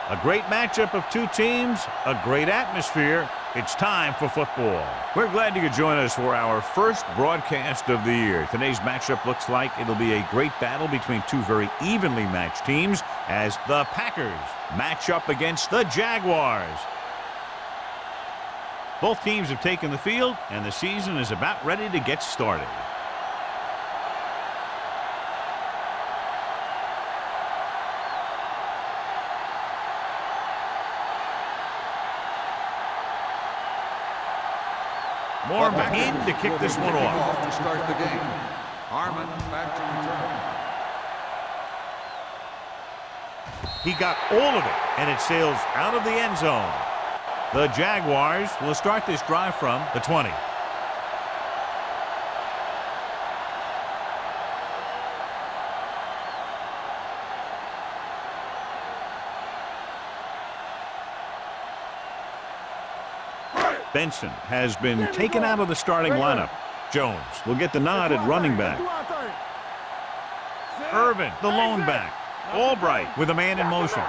A great matchup of two teams, a great atmosphere. It's time for football. We're glad you could join us for our first broadcast of the year. Today's matchup looks like it'll be a great battle between two very evenly matched teams as the Packers match up against the Jaguars. Both teams have taken the field, and the season is about ready to get started. More back in to kick this one off. To start the game. Harmon back to return. He got all of it, and it sails out of the end zone. The Jaguars will start this drive from the 20. Benson has been taken out of the starting lineup. Jones will get the nod at running back. Irvin, the lone back. Albright with a man in motion.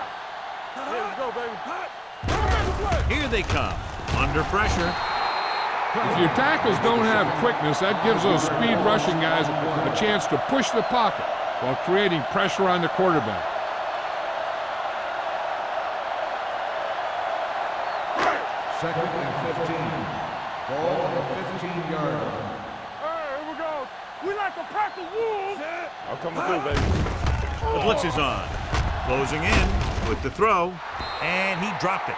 Here they come, under pressure. If your tackles don't have quickness, that gives those speed rushing guys a chance to push the pocket while creating pressure on the quarterback. Second and 15. Ball on the 15-yard line. Hey, here we go. We like a pack of wolves. I'm coming through, baby. The blitz is on. Closing in with the throw, and he dropped it.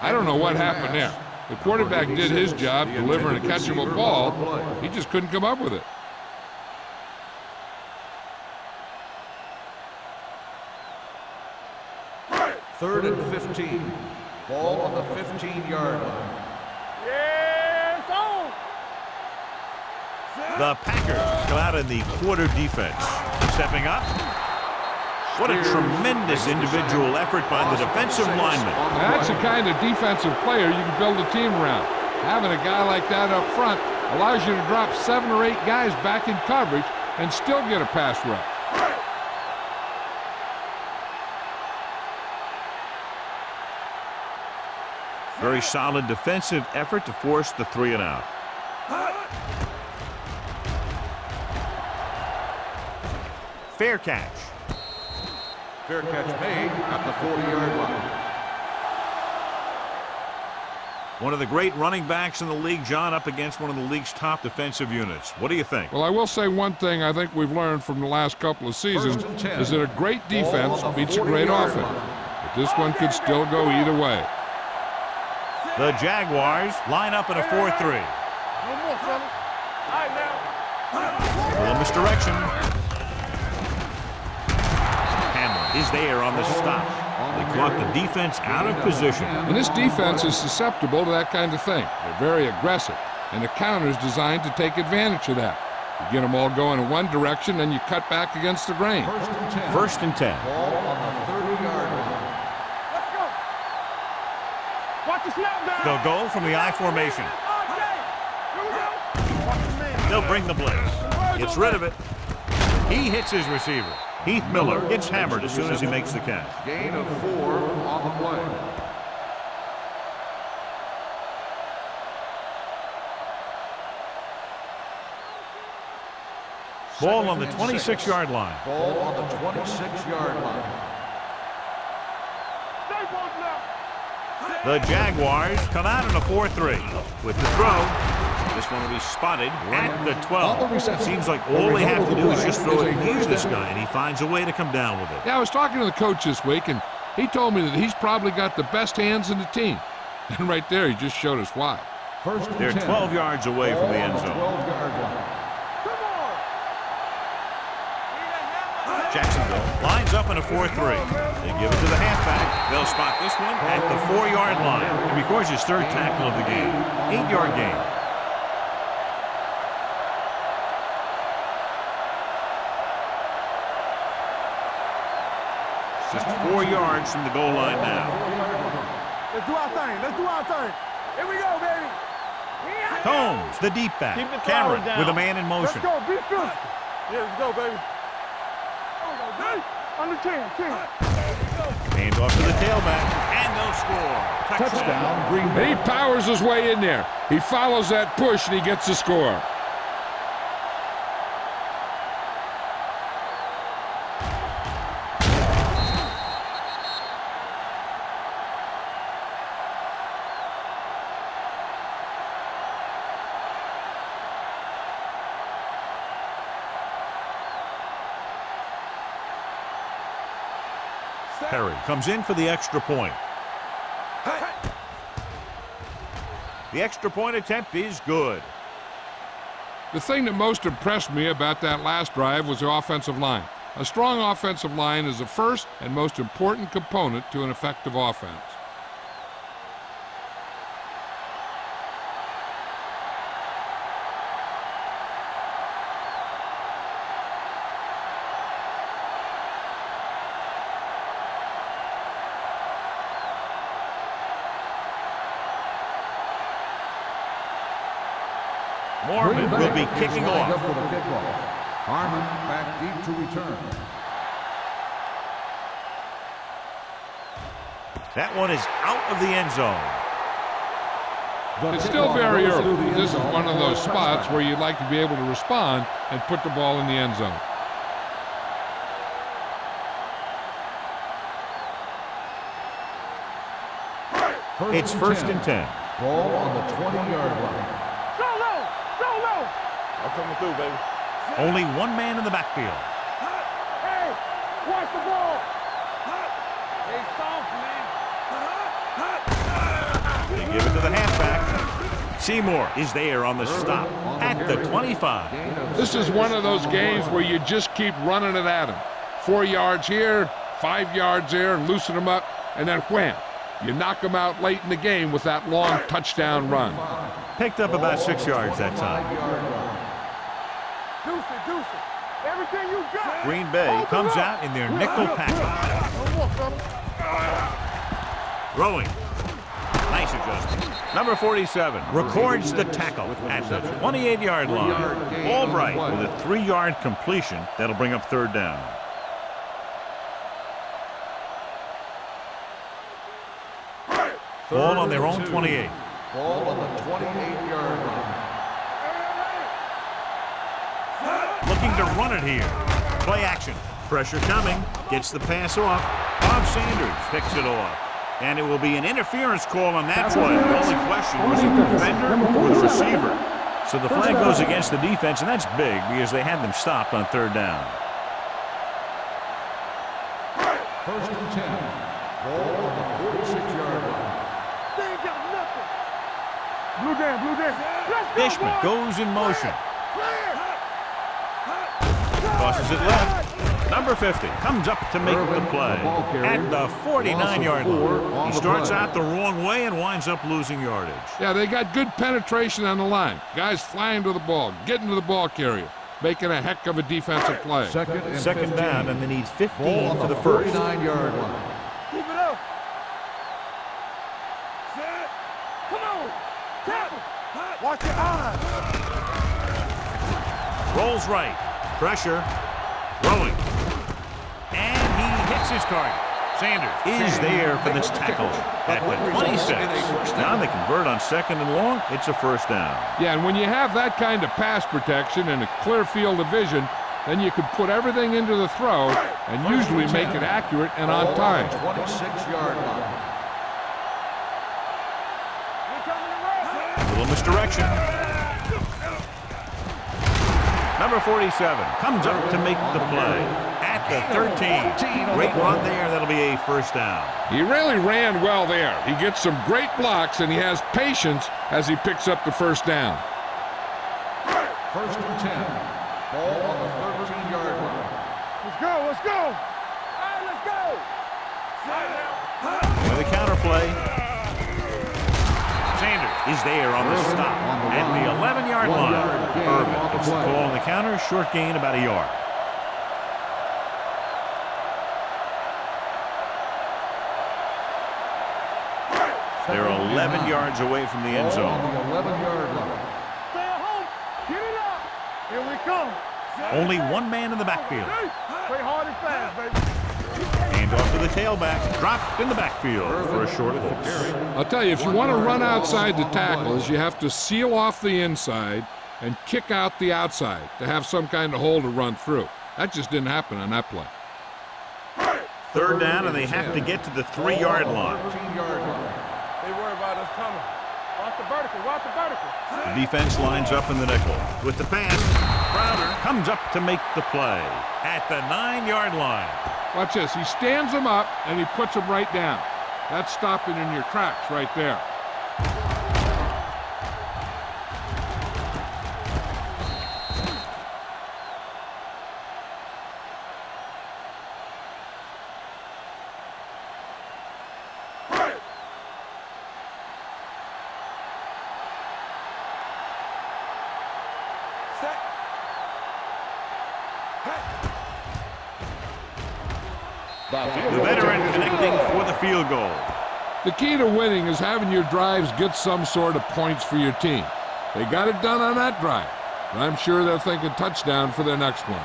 I don't know what happened there. The quarterback did his job delivering a catchable ball. He just couldn't come up with it. Third and 15. Ball on the 15-yard line. Yeah, it's on. The Packers come out in the quarter defense. Stepping up. What a tremendous individual effort by the defensive lineman. That's the kind of defensive player you can build a team around. Having a guy like that up front allows you to drop 7 or 8 guys back in coverage and still get a pass rush. Very solid defensive effort to force the 3 and out. Fair catch. Fair catch made at the 40-yard line. One of the great running backs in the league, John, up against one of the league's top defensive units. What do you think? Well, I will say one thing I think we've learned from the last couple of seasons is that a great defense beats a great offense. But this one could still go either way. The Jaguars line up in a 4-3. No more, fella. All right, now. Little misdirection. Hamlin is there on the stop. They caught the defense out of position. And this defense is susceptible to that kind of thing. They're very aggressive, and the counter is designed to take advantage of that. You get them all going in one direction, then you cut back against the grain. First and 10. Ball on the 30-yard line. Let's go. Watch the snap down. They'll go from the I formation. Here we go. Watch the man. They'll bring the blitz. Gets rid of it. He hits his receiver. Heath Miller gets hammered as soon as he makes the catch. Gain of 4 on the play. Ball on the 26-yard line. Ball on the 26-yard line. Stay one now. The Jaguars come out in a 4-3 with the throw. This one will be spotted at the 12. Seems like all they have to do is just throw it near this guy, and he finds a way to come down with it. Yeah, I was talking to the coach this week, and he told me that he's probably got the best hands in the team. And right there, he just showed us why. They're 12 yards away from the end zone. Jacksonville lines up in a 4-3. They give it to the halfback. They'll spot this one at the 4-yard line. It records his third tackle of the game. 8-yard gain. Just 4 yards from the goal line now. Let's do our thing. Let's do our thing. Here we go, baby. Combs, the deep back. Keep the Cameron down. with a man in motion. Let's go. Be physical. Yeah, let's go, baby. There we go, baby. Under 10, 10. Hand off to the tailback, and they'll score. Touchdown, Green And Bay. he powers his way in there. He follows that push, and he gets the score. Perry comes in for the extra point. The extra point attempt is good. The thing that most impressed me about that last drive was the offensive line. A strong offensive line is the first and most important component to an effective offense. Mormon will be kicking lined off. up for the kickoff. Harmon back deep to return. That one is out of the end zone. It's still very early. This is one of those spots where you'd like to be able to respond and put the ball in the end zone. It's first and 10. Ball on the 20-yard line. Solo! Solo! I'm coming through, baby. Only one man in the backfield. Hey! Watch the ball! Hey, soft, man! They give it to the halfback. Seymour is there on the stop at the 25. This is one of those games where you just keep running it at him. 4 yards here, 5 yards there, and loosen them up, and then wham. You knock them out late in the game with that long touchdown run. Picked up about 6 yards that time. Deuce it, deuce it. Everything you got. Green Bay comes out in their nickel package. No more, fella. Throwing. Nice adjustment. Number 47 records the tackle at the 28-yard line. Albright with a 3-yard completion. That'll bring up third down. Ball on their own 28. Ball on the 28-yard line. Looking to run it here. Play action. Pressure coming. Gets the pass off. Bob Sanders picks it off. And it will be an interference call on that play. The only question was it the defender or the receiver. So the flag goes against the defense, and that's big because they had them stopped on third down. First and 10. Ball on the 46-yard line. They ain't got nothing. Blue down, blue down. Let's go, Dishman boys. goes in motion. Clear. Tosses it left. Number 50 comes up to make the play at the 49-yard line. He starts out the wrong way and winds up losing yardage. Yeah, they got good penetration on the line. Guys flying to the ball, getting to the ball carrier, making a heck of a defensive play. Second and Second 15. down, and they need 15 Ball on for the the first. 49-yard line. Keep it up. Set. Come on. Tackle. Watch your eyes. Rolls right. Pressure. Throwing. And he hits his target. Sanders is there for this tackle at the 26. Now they convert on second and long. It's a first down. Yeah, and when you have that kind of pass protection and a clear field of vision, then you can put everything into the throw and usually make it accurate and on time. 26-yard line. Little misdirection. Number 47 comes up to make the play at the 13. Great run there. That'll be a first down. He really ran well there. He gets some great blocks, and he has patience as he picks up the first down. First and 10. Ball on the 13-yard line. Let's go, let's go. All right, let's go. With a counter play. Sanders is there on the stop at the 11-yard line. Irvin gets the call on the counter. Short gain, about a yard. They're 11 yards away from the end Ball on zone. the 11-yard line. Stay at home. Get it up. Here we come. Only one man in the backfield. Play hard and fast, baby. Hand off to the tailback. Dropped in the backfield for a short loss. I'll tell you, if you want to run outside the tackles, you have to seal off the inside and kick out the outside to have some kind of hole to run through. That just didn't happen on that play. Third down, and they have to get to the 3-yard line. They worry about us coming. Watch the vertical. Watch the vertical. The defense lines up in the nickel. With the pass, Crowder comes up to make the play at the 9-yard line. Watch this. He stands them up, and he puts them right down. That's stopping in your tracks right there. The veteran connecting for the field goal. The key to winning is having your drives get some sort of points for your team. They got it done on that drive, but I'm sure they're thinking touchdown for their next one.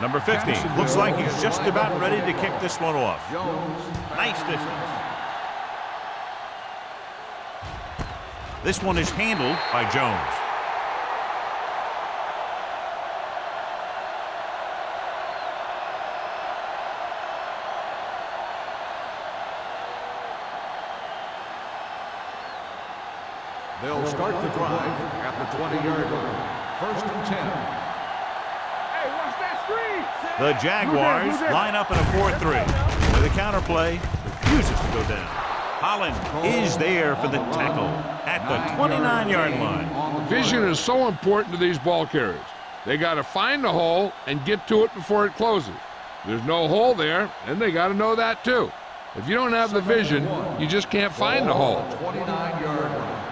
Number 15 looks like he's just about ready to kick this one off. Nice distance. This one is handled by Jones. They'll start the drive at the 20-yard line. 1st and 10. The Jaguars line up in a 4-3. With a counterplay, refuses to go down. Holland is there for the tackle at the 29-yard line. Vision is so important to these ball carriers. They got to find the hole and get to it before it closes. There's no hole there, and they got to know that too. If you don't have the vision, you just can't find the hole. 29-yard line.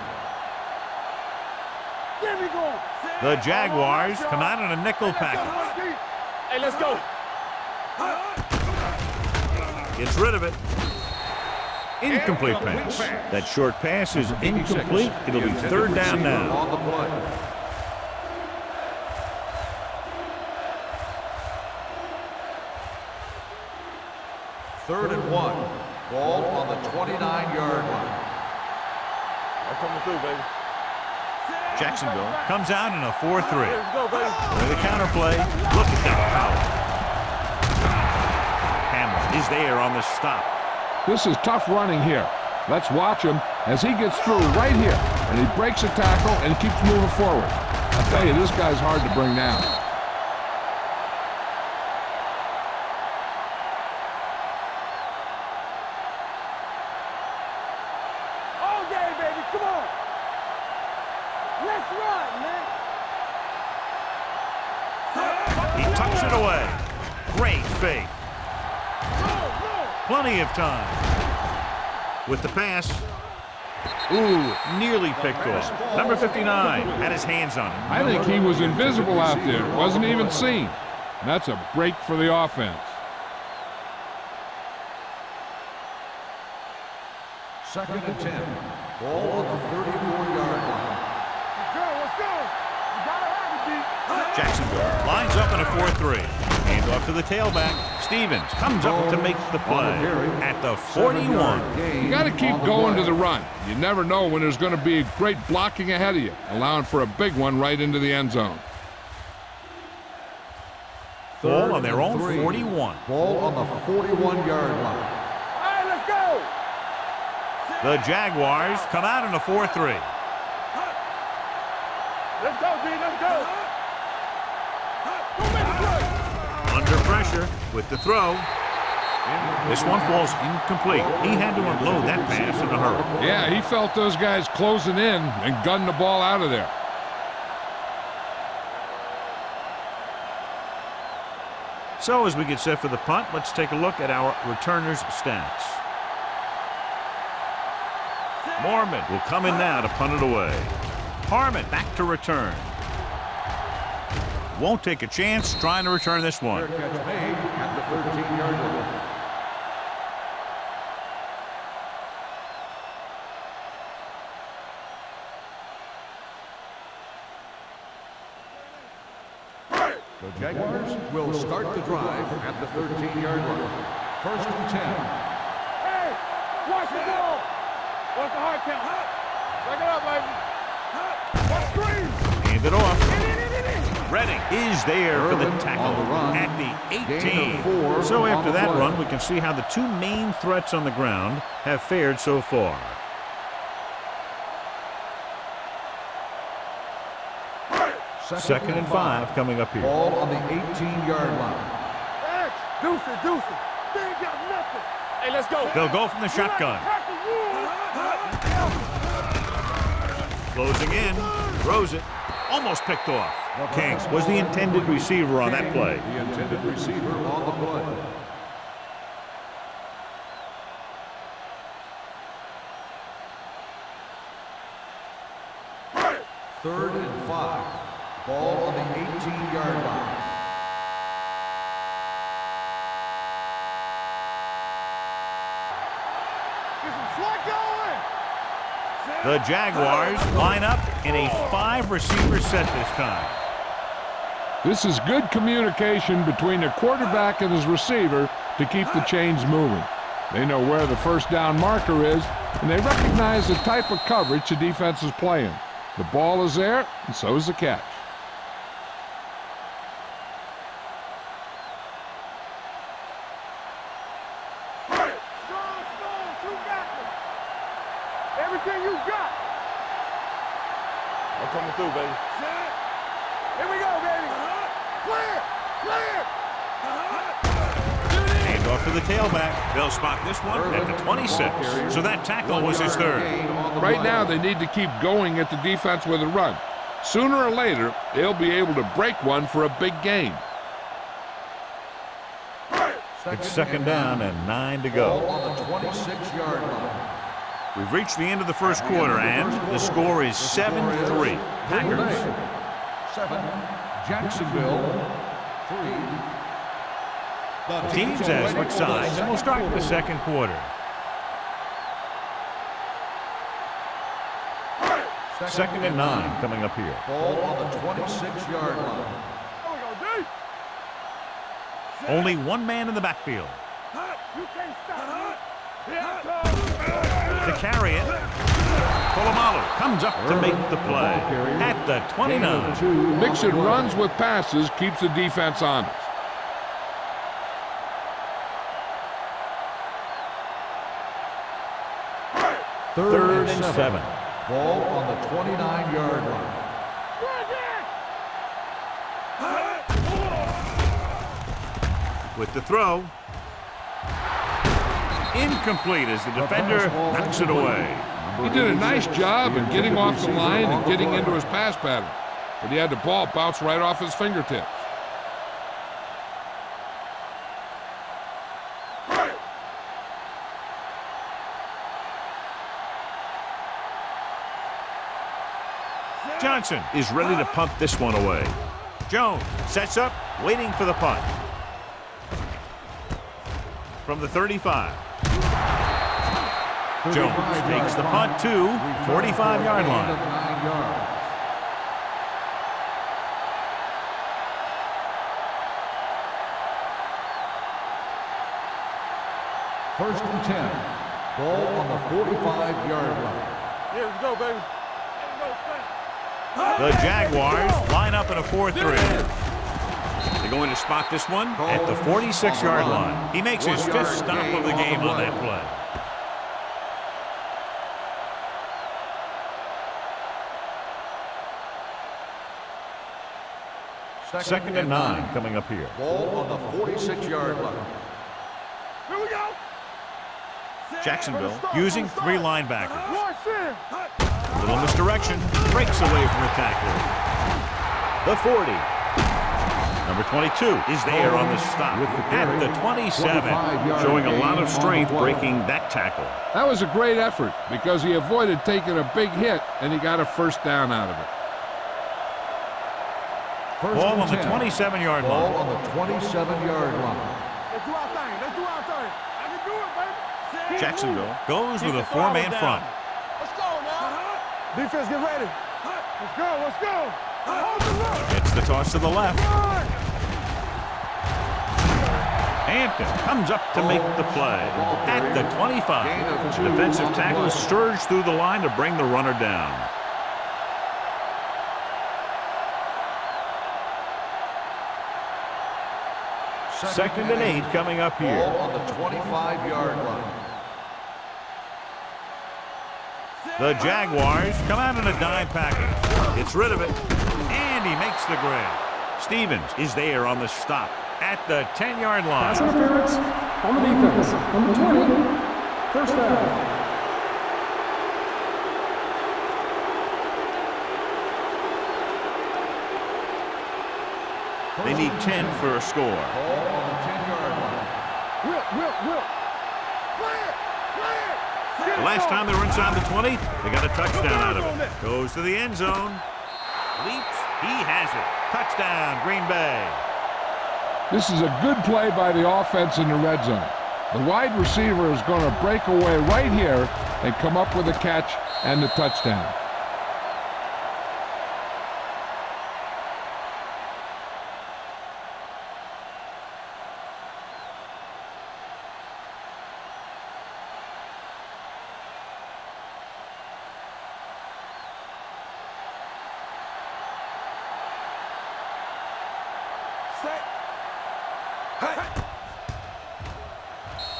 The Jaguars come out in a nickel package. Hey, let's go. Gets rid of it. Incomplete pass. That short pass is incomplete. It'll be 3rd down now. On the play. Third and 1. Ball on the 29-yard line. I'm coming through, baby. Jacksonville comes out in a 4-3. Let's go, baby. With a counterplay, look at that power. Hamler is there on the stop. This is tough running here. Let's watch him as he gets through right here, and he breaks a tackle and keeps moving forward. I tell you, this guy's hard to bring down. All day, baby. Come on. Let's run, man. He tucks it away. Great fake. Plenty of time. With the pass. Ooh, nearly picked off. Number 59 had his hands on it. I think he was invisible out there. Wasn't even seen. And that's a break for the offense. 2nd and 10. Ball on the 34-yard line. Let's go. You gotta have it, D. Jacksonville lines up in a 4-3. Hand off to the tailback. Stevens comes up to make the play at the 41. You got to keep going to the run. You never know when there's going to be great blocking ahead of you, allowing for a big one right into the end zone. Ball on their own 41. Ball on the 41-yard line. All right, let's go. The Jaguars come out in a 4-3. Let's go, D. Let's go. Go make the play. Under pressure with the throw. This one falls incomplete. He had to unload that pass in a hurry. Yeah, he felt those guys closing in and gunned the ball out of there. So as we get set for the punt, let's take a look at our returners' stats. Mormon will come in now to punt it away. Harmon back to return. won't take a chance trying to return this one. Fair catch made at the 13-yard line. The Jaguars will start the drive at the 13-yard line. 1st and 10. Hey, watch the ball. What's the hard count? Check it out, baby. Watch screen. Hand it off. In. Redding is there for the Irvin tackle on the run. at the Gain 18. of 4 So on after the that play. run, we can see how the two main threats on the ground have fared so far. Second and 5 coming up here. Ball on the 18-yard line. X, deuce it. They ain't got nothing. Hey, let's go. They'll go from the shotgun. Closing in, throws it, almost picked off. King was the intended receiver on that play. The intended receiver on the play. Third and 5. Ball on the 18-yard line. Get some slot going. The Jaguars line up in a 5-receiver set this time. This is good communication between the quarterback and his receiver to keep the chains moving. They know where the first down marker is, and they recognize the type of coverage the defense is playing. The ball is there, and so is the catch. Strong, two backers. Everything you got. I'm coming through, baby. Here we go, baby. Clear. Hand off to the tailback. They'll spot this one at the 26. So that tackle was his third. Right now, they need to keep going at the defense with a run. Sooner or later, they'll be able to break one for a big gain. It's second down and 9 to Ball go. on the 26-yard line. We've reached the end of the first quarter, and the score is 7-3. Packers. 7. Jacksonville. 3. Teams have switched sides, and we'll start the second quarter. Second and 9 coming up here. Ball on the 26-yard line. There we go, D. Only one man in the backfield. You can't stop me. To carry it, Polamalu comes up to make the play at the 29. Mixing runs with passes keeps the defense honest. Third and 7. Ball on the 29-yard line. With the throw. Incomplete as the defender knocks it away. He did a nice job in getting off the line and getting into his pass pattern, but he had the ball bounce right off his fingertips. Johnson is ready to punt this one away. Jones sets up, waiting for the punt. From the 35. Jones takes the punt to 45-yard line. 9 yards. First and 10. Ball on the 45-yard line. Yeah, let's go, baby. The Jaguars line up in a 4-3. They're going to spot this one at the 46-yard line. He makes his 5th stop of the game on that play. Second and 9 coming up here. Ball on the 46-yard line. Here we go. Jacksonville using 3 linebackers. Watch in. Little misdirection, breaks away from the tackler. The 40. Number 22 is there on the stop at the 27, showing a lot of strength breaking that tackle. That was a great effort because he avoided taking a big hit and he got a first down out of it. First Ball and on the 10. 27-yard Ball line. on the 27-yard line. Let's do our thing. Let's do our thing. I can do it, baby. Jacksonville goes Keep with a the throttle four-man down. front. Let's go now. Defense, get ready. Let's go. Let's go. Hold the look. Gets the toss to the left. Run. Hampton comes up to make the play at the 25. Gain of 2 Defensive on the tackle play. surged through the line to bring the runner down. Second and 8 coming up here. Ball on the 25-yard line. The Jaguars come out in a dime package. Gets rid of it, and he makes the grab. Stevens is there on the stop at the 10-yard line. Pass interference on the defense. Number 20, first down. They need 10 for a score. Ball on the 10-yard line. Whip. Play it. The last time they were inside the 20, they got a touchdown out of it. Goes to the end zone. Leaps. He has it. Touchdown, Green Bay. This is a good play by the offense in the red zone. The wide receiver is going to break away right here and come up with a catch and the touchdown.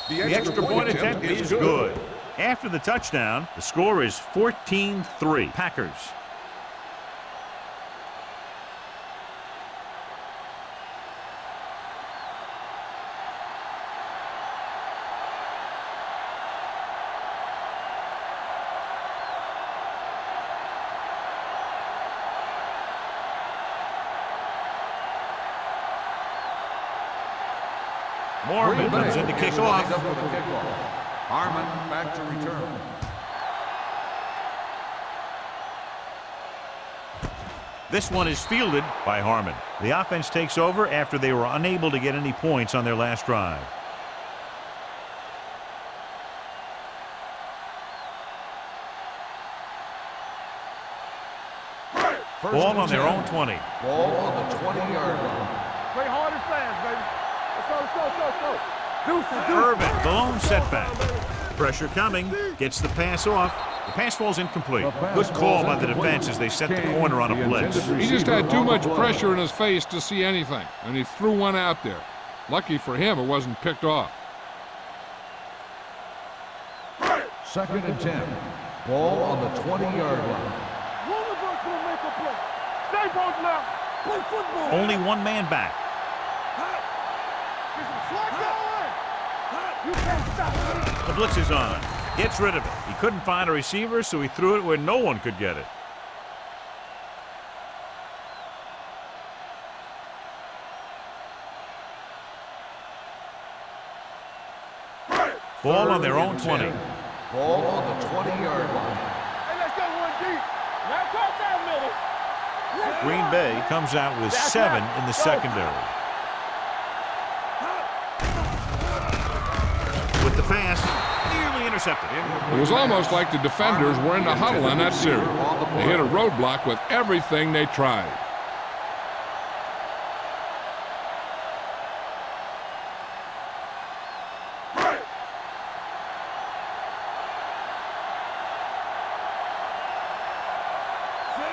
The extra point attempt is good. After the touchdown, the score is 14-3. Packers. Mormon comes in to kick off. Up for the kickoff. Harmon back to return. This one is fielded by Harmon. The offense takes over after they were unable to get any points on their last drive. Ball on their own 20. Ball on the 20-yard line. Play hard and fast, baby. Let's go. Deuces. Irvin, the lone setback. Pressure coming, gets the pass off. The pass falls incomplete. Good call by the defense as they set the corner on a blitz. He just had too much pressure in his face to see anything, and he threw one out there. Lucky for him, it wasn't picked off. Second and 10. Ball on the 20-yard line. Williams will make a play. Stay both left. Play football. Only one man back. You can't stop it. The blitz is on. Gets rid of it. He couldn't find a receiver, so he threw it where no one could get it. Ball on their own 20. Ball on the 20-yard line. Hey, let's go one deep. Now cross that middle. Green Bay comes out with 7 in the secondary. With the pass, nearly intercepted. It was almost like the defenders were in the huddle on that series. They hit a roadblock with everything they tried.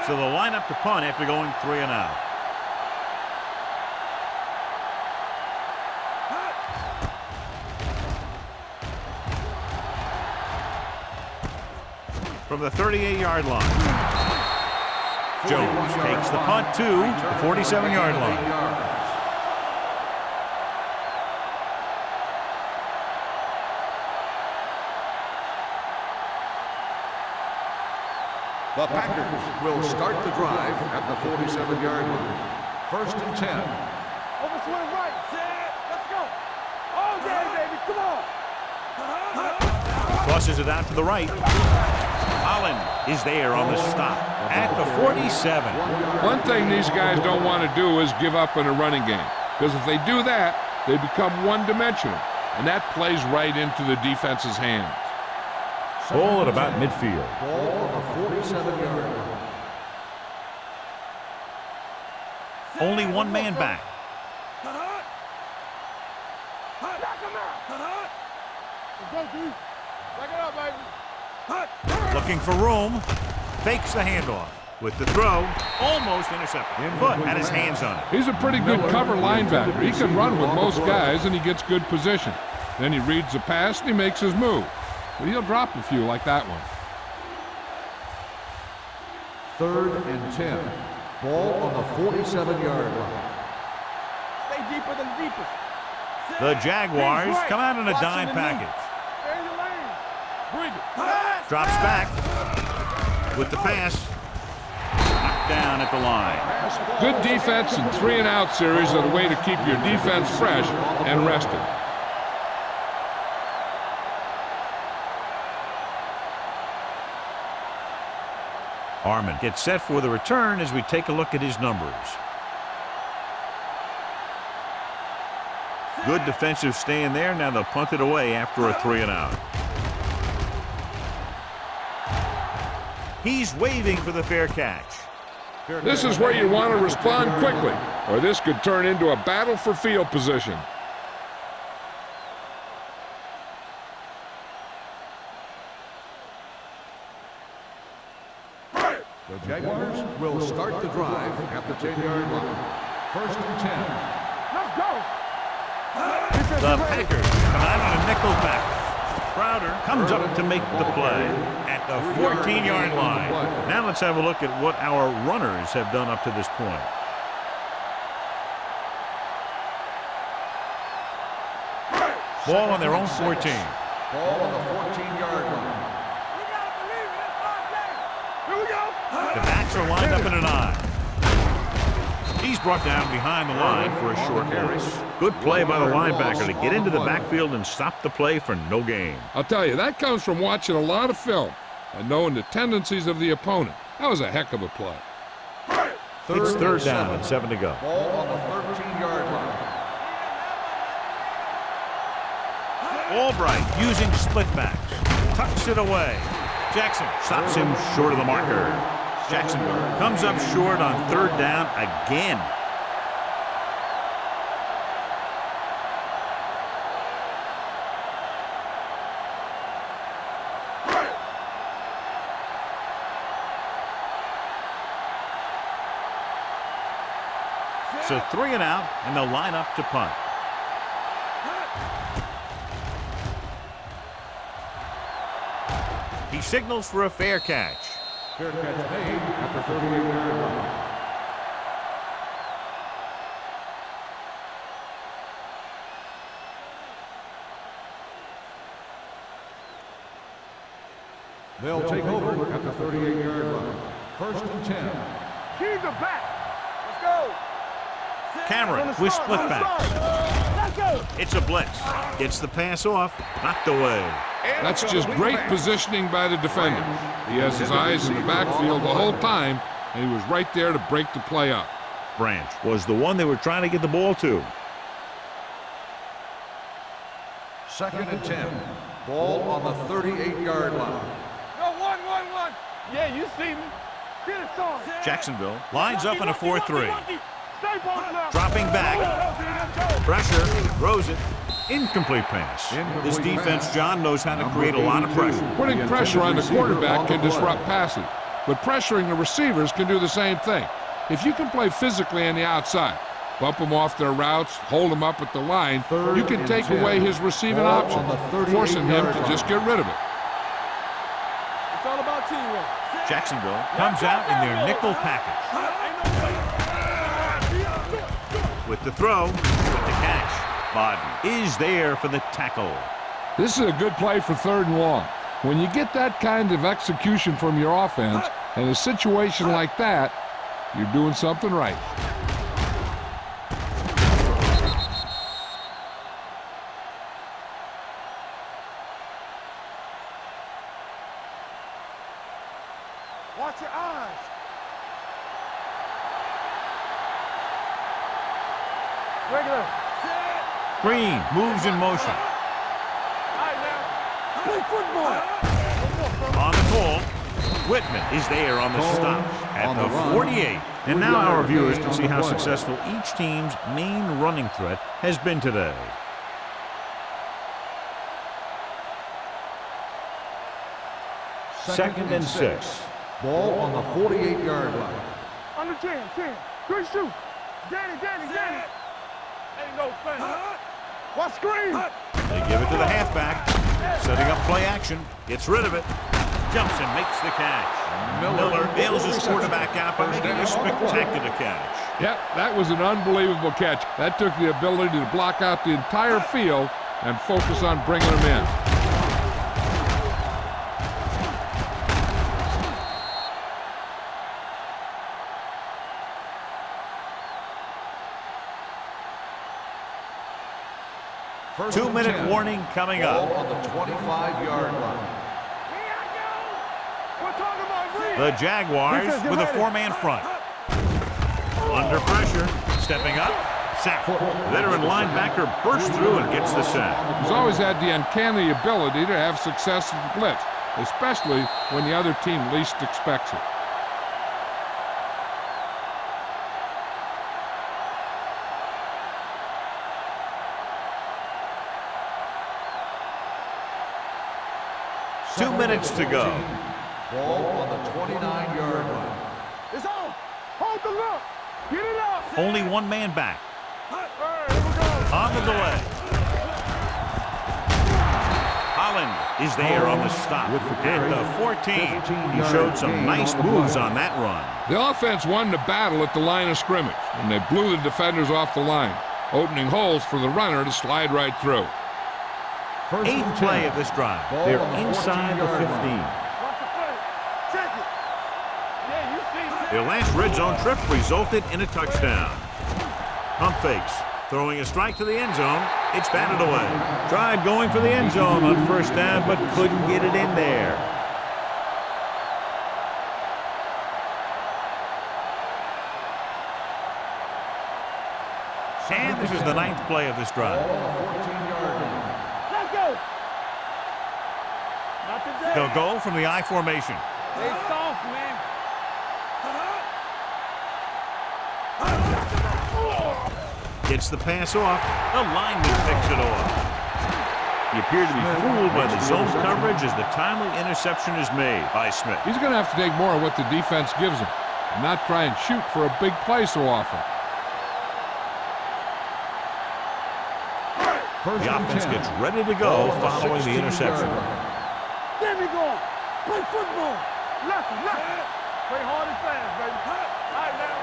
So they'll line up to punt after going 3 and out. From the 38-yard line. Jones takes the punt to the 47-yard line. The Packers will start the drive at the 47-yard line. First and 10. Over swing right. Set. Let's go. All day, baby. Come on. Crosses it out to the right. Holland is there on the stop at the 47. One thing these guys don't want to do is give up in a running game, because if they do that, they become one-dimensional, and that plays right into the defense's hands. Ball at about midfield. Ball on the 47-yard line. Only one man back. Looking for room. Fakes the handoff. With the throw, almost intercepted. Foot had his hands on it. He's a pretty good cover linebacker. He can run with most guys, and he gets good position. Then he reads the pass, and he makes his move. But he'll drop a few like that one. 3rd and 10. Ball on the 47-yard line. Stay deeper than the deepest. The Jaguars come out in a dime package. Stay in your lane. Bridge it. Drops back with the pass. Knocked down at the line. Good defense and 3-and-out series are the way to keep your defense fresh and rested. Harmon gets set for the return as we take a look at his numbers. Good defensive stand there. Now they'll punt it away after a 3-and-out. He's waving for the fair catch. This is where you want to respond quickly, or this could turn into a battle for field position. The Jaguars will start the drive at the 10-yard line. 1st and 10. Let's go. The Packers come out on a nickel back. Crowder comes up to make the play at the 14-yard line. Now let's have a look at what our runners have done up to this point. Ball on their own 14. Ball on the 14-yard line. We gotta believe it. It's our game. Here we go. The backs are lined up in an I. He's brought down behind the line for a short loss. Good play by the linebacker to get into the backfield and stop the play for no gain. I'll tell you, that comes from watching a lot of film and knowing the tendencies of the opponent. That was a heck of a play. It's 3rd down and 7 to go. Ball on the 13-yard line. Albright using split backs. Tucks it away. Jackson stops him short of the marker. Jackson comes up short on 3rd down again. So 3-and-out, and they'll line up to punt. He signals for a fair catch. Fair catch made at the 38-yard line. They'll take over at the 38-yard line. 1st and 10. Keep the back. Let's go. Cameron with split back. Let's go. It's a blitz. Gets the pass off. Knocked away. That's just great positioning by the defender. He has his eyes in the backfield the whole time, and he was right there to break the play up. Branch was the one they were trying to get the ball to. 2nd and 10. Ball on the 38-yard line. No, one. Yeah, you see me. Get it on. Jacksonville lines up in a 4-3. Stay bolted up. Dropping back. Pressure. Throws it. Incomplete pass. This defense, John, knows how to create a lot of pressure. Putting pressure on the quarterback can disrupt passing, but pressuring the receivers can do the same thing. If you can play physically on the outside, bump them off their routes, hold them up at the line, you can take away his receiving option, forcing him to just get rid of it. It's all about teamwork. Jacksonville comes out in their nickel package. With the throw, with the catch. Bodden is there for the tackle. This is a good play for 3rd and long. When you get that kind of execution from your offense in a situation like that, you're doing something right. Regular. Green moves in motion. All right, now. Play football. On the call, Whitman is there on the stop at the 48. And now our viewers can see how successful each team's main running threat has been today. Second and 6. Ball on the 48-yard line. Under 10. Good shoot. Danny. Ain't no thing. What screen? They give it to the halfback. Setting up play action. Gets rid of it. Jumps and makes the catch. Miller bails his quarterback out by making a spectacular catch. Yep, that was an unbelievable catch. That took the ability to block out the entire field and focus on bringing them in. First 2-minute 10. warning coming Ball up. on the 25-yard line. We're talking about green. The Jaguars with a 4-man front. Under pressure, stepping up, sack. Veteran linebacker bursts through and gets the sack. He's always had the uncanny ability to have success in the blitz, especially when the other team least expects it. Two minutes to go. Ball on the 29-yard line. It's on. Hold the look. Get it up. Only one man back. All right, here we go. On the delay. Holland is there on the stop at the 14. He showed some nice moves on that run. The offense won the battle at the line of scrimmage, and they blew the defenders off the line, opening holes for the runner to slide right through. Eighth play of this drive. They're inside the 15. Watch the play. Check it. Yeah, you see that. Their last red zone trip resulted in a touchdown. Pump fakes, throwing a strike to the end zone. It's batted away. Tried going for the end zone on first down, but couldn't get it in there. And this is the ninth play of this drive. Let's go. Not today. They'll go from the I formation. Stay soft, man. Gets the pass off. The lineman picks it off. He appeared to be fooled by the zone coverage as the timely interception is made by Smith. He's going to have to take more of what the defense gives him and not try and shoot for a big play so often. The offense gets ready to go following the interception. There we go. Play football. Left. Play hard and fast, baby. All right, now.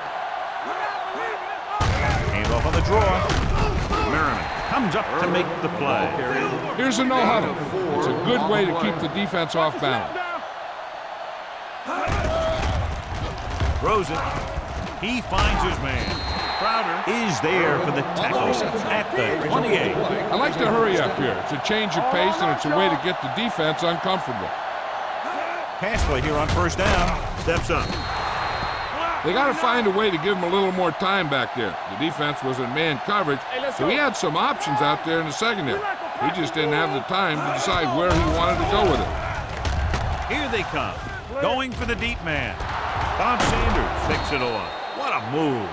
We're not believing it. Hand off on the draw. Merriman comes up to make the play. Here's a no-huddle. It's a good way to keep the defense off balance. Throws it. He finds his man. Crowder is there for the tackle at the 28. I like to hurry up here. It's a change of pace, and it's a way to get the defense uncomfortable. Pass play here on first down. Steps up. They got to find a way to give him a little more time back there. The defense was in man coverage, so he had some options out there in the secondary. He just didn't have the time to decide where he wanted to go with it. Here they come. Going for the deep man. Bob Sanders picks it off. What a move.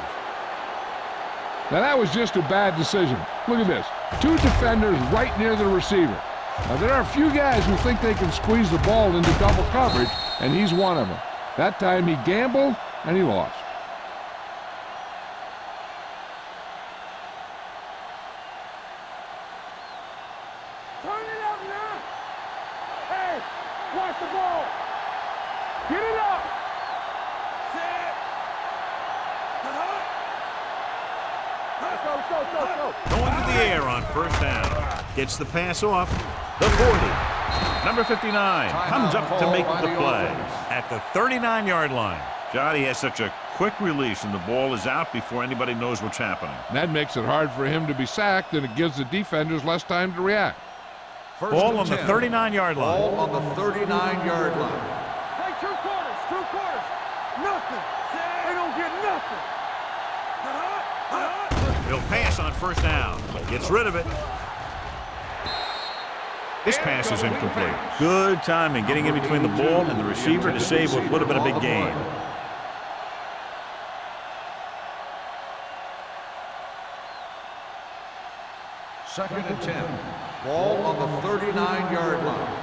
Now that was just a bad decision. Look at this. Two defenders right near the receiver. Now there are a few guys who think they can squeeze the ball into double coverage, and he's one of them. That time he gambled, and he lost. Turn it up now. Hey, watch the ball. Get it up. Set. Let's go. Going to the air on first down. Gets the pass off. The 40. Number 59 comes up to make the play at the 39-yard line. Johnny has such a quick release, and the ball is out before anybody knows what's happening. And that makes it hard for him to be sacked, and it gives the defenders less time to react. Ball on the 39-yard line. Ball on the 39-yard line. Hey, two quarters. Nothing. They don't get nothing. He'll pass on first down. Gets rid of it. This pass is incomplete. Good timing getting in between the ball and the receiver to save what would have been a big gain. Second and 10. Ball on the 39-yard line.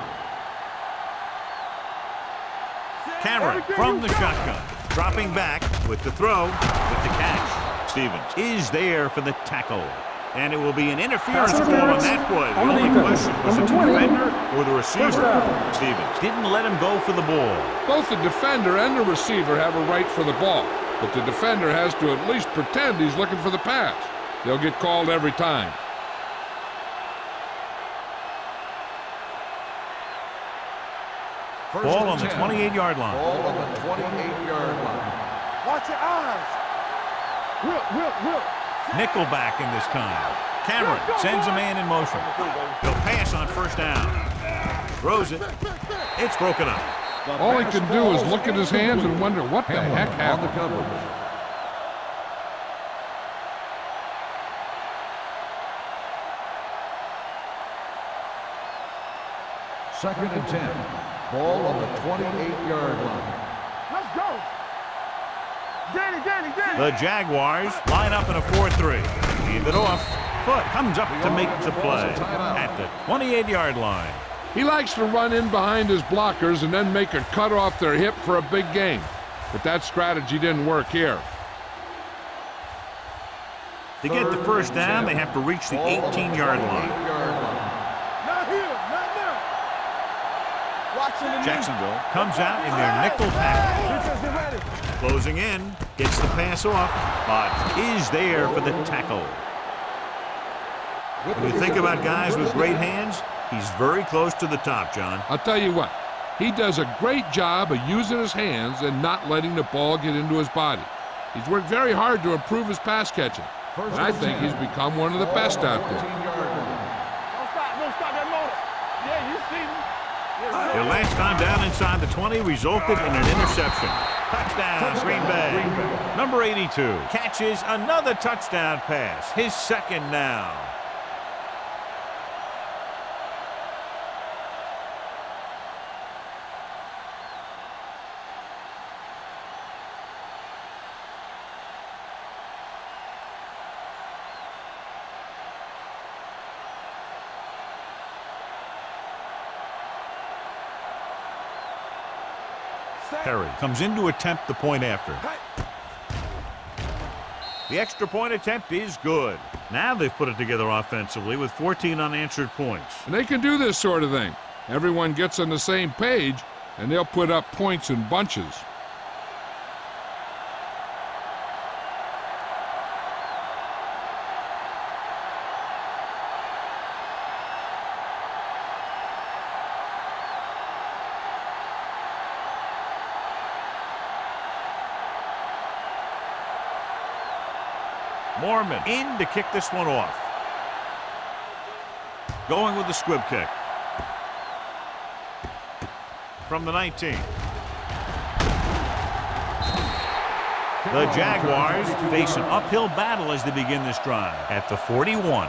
Cameron from the shotgun. Dropping back with the throw, with the catch. Stevens is there for the tackle. And it will be an interference call on that play. The only question was the defender or the receiver. Stevens didn't let him go for the ball. Both the defender and the receiver have a right for the ball, but the defender has to at least pretend he's looking for the pass. They'll get called every time. Ball on the 28-yard line. Ball on the 28-yard line. Watch your eyes. Whip. Nickelback in this time. Cameron sends a man in motion. He'll pass on first down. Throws it. It's broken up. All he can do is look at his hands and wonder what the heck happened. On the coverage. Second and 10. Ball on the 28-yard line. Let's go. Danny. The Jaguars line up in a 4-3. Leave it off. Foot comes up to make the play at the 28-yard line. He likes to run in behind his blockers and then make a cut off their hip for a big gain. But that strategy didn't work here. To get the first down, they have to reach the 18-yard line. Not here, not now. Watching the Jacksonville comes out in their nickel package. Defense, get ready. Closing in, gets the pass off, but is there for the tackle. When you think about guys with great hands, he's very close to the top, John. I'll tell you what, he does a great job of using his hands and not letting the ball get into his body. He's worked very hard to improve his pass catching, and I think he's become one of the best out there. Don't stop that motor. Yeah, you see me. Their last time down inside the 20 resulted in an interception. Touchdown, Green Bay. Number 82 catches another touchdown pass. His second now. Perry comes in to attempt the point after. The extra point attempt is good. Now they've put it together offensively with 14 unanswered points. And they can do this sort of thing. Everyone gets on the same page, and they'll put up points in bunches. Mormon in to kick this one off. Going with the squib kick. From the 19. The Jaguars face an uphill battle as they begin this drive at the 41.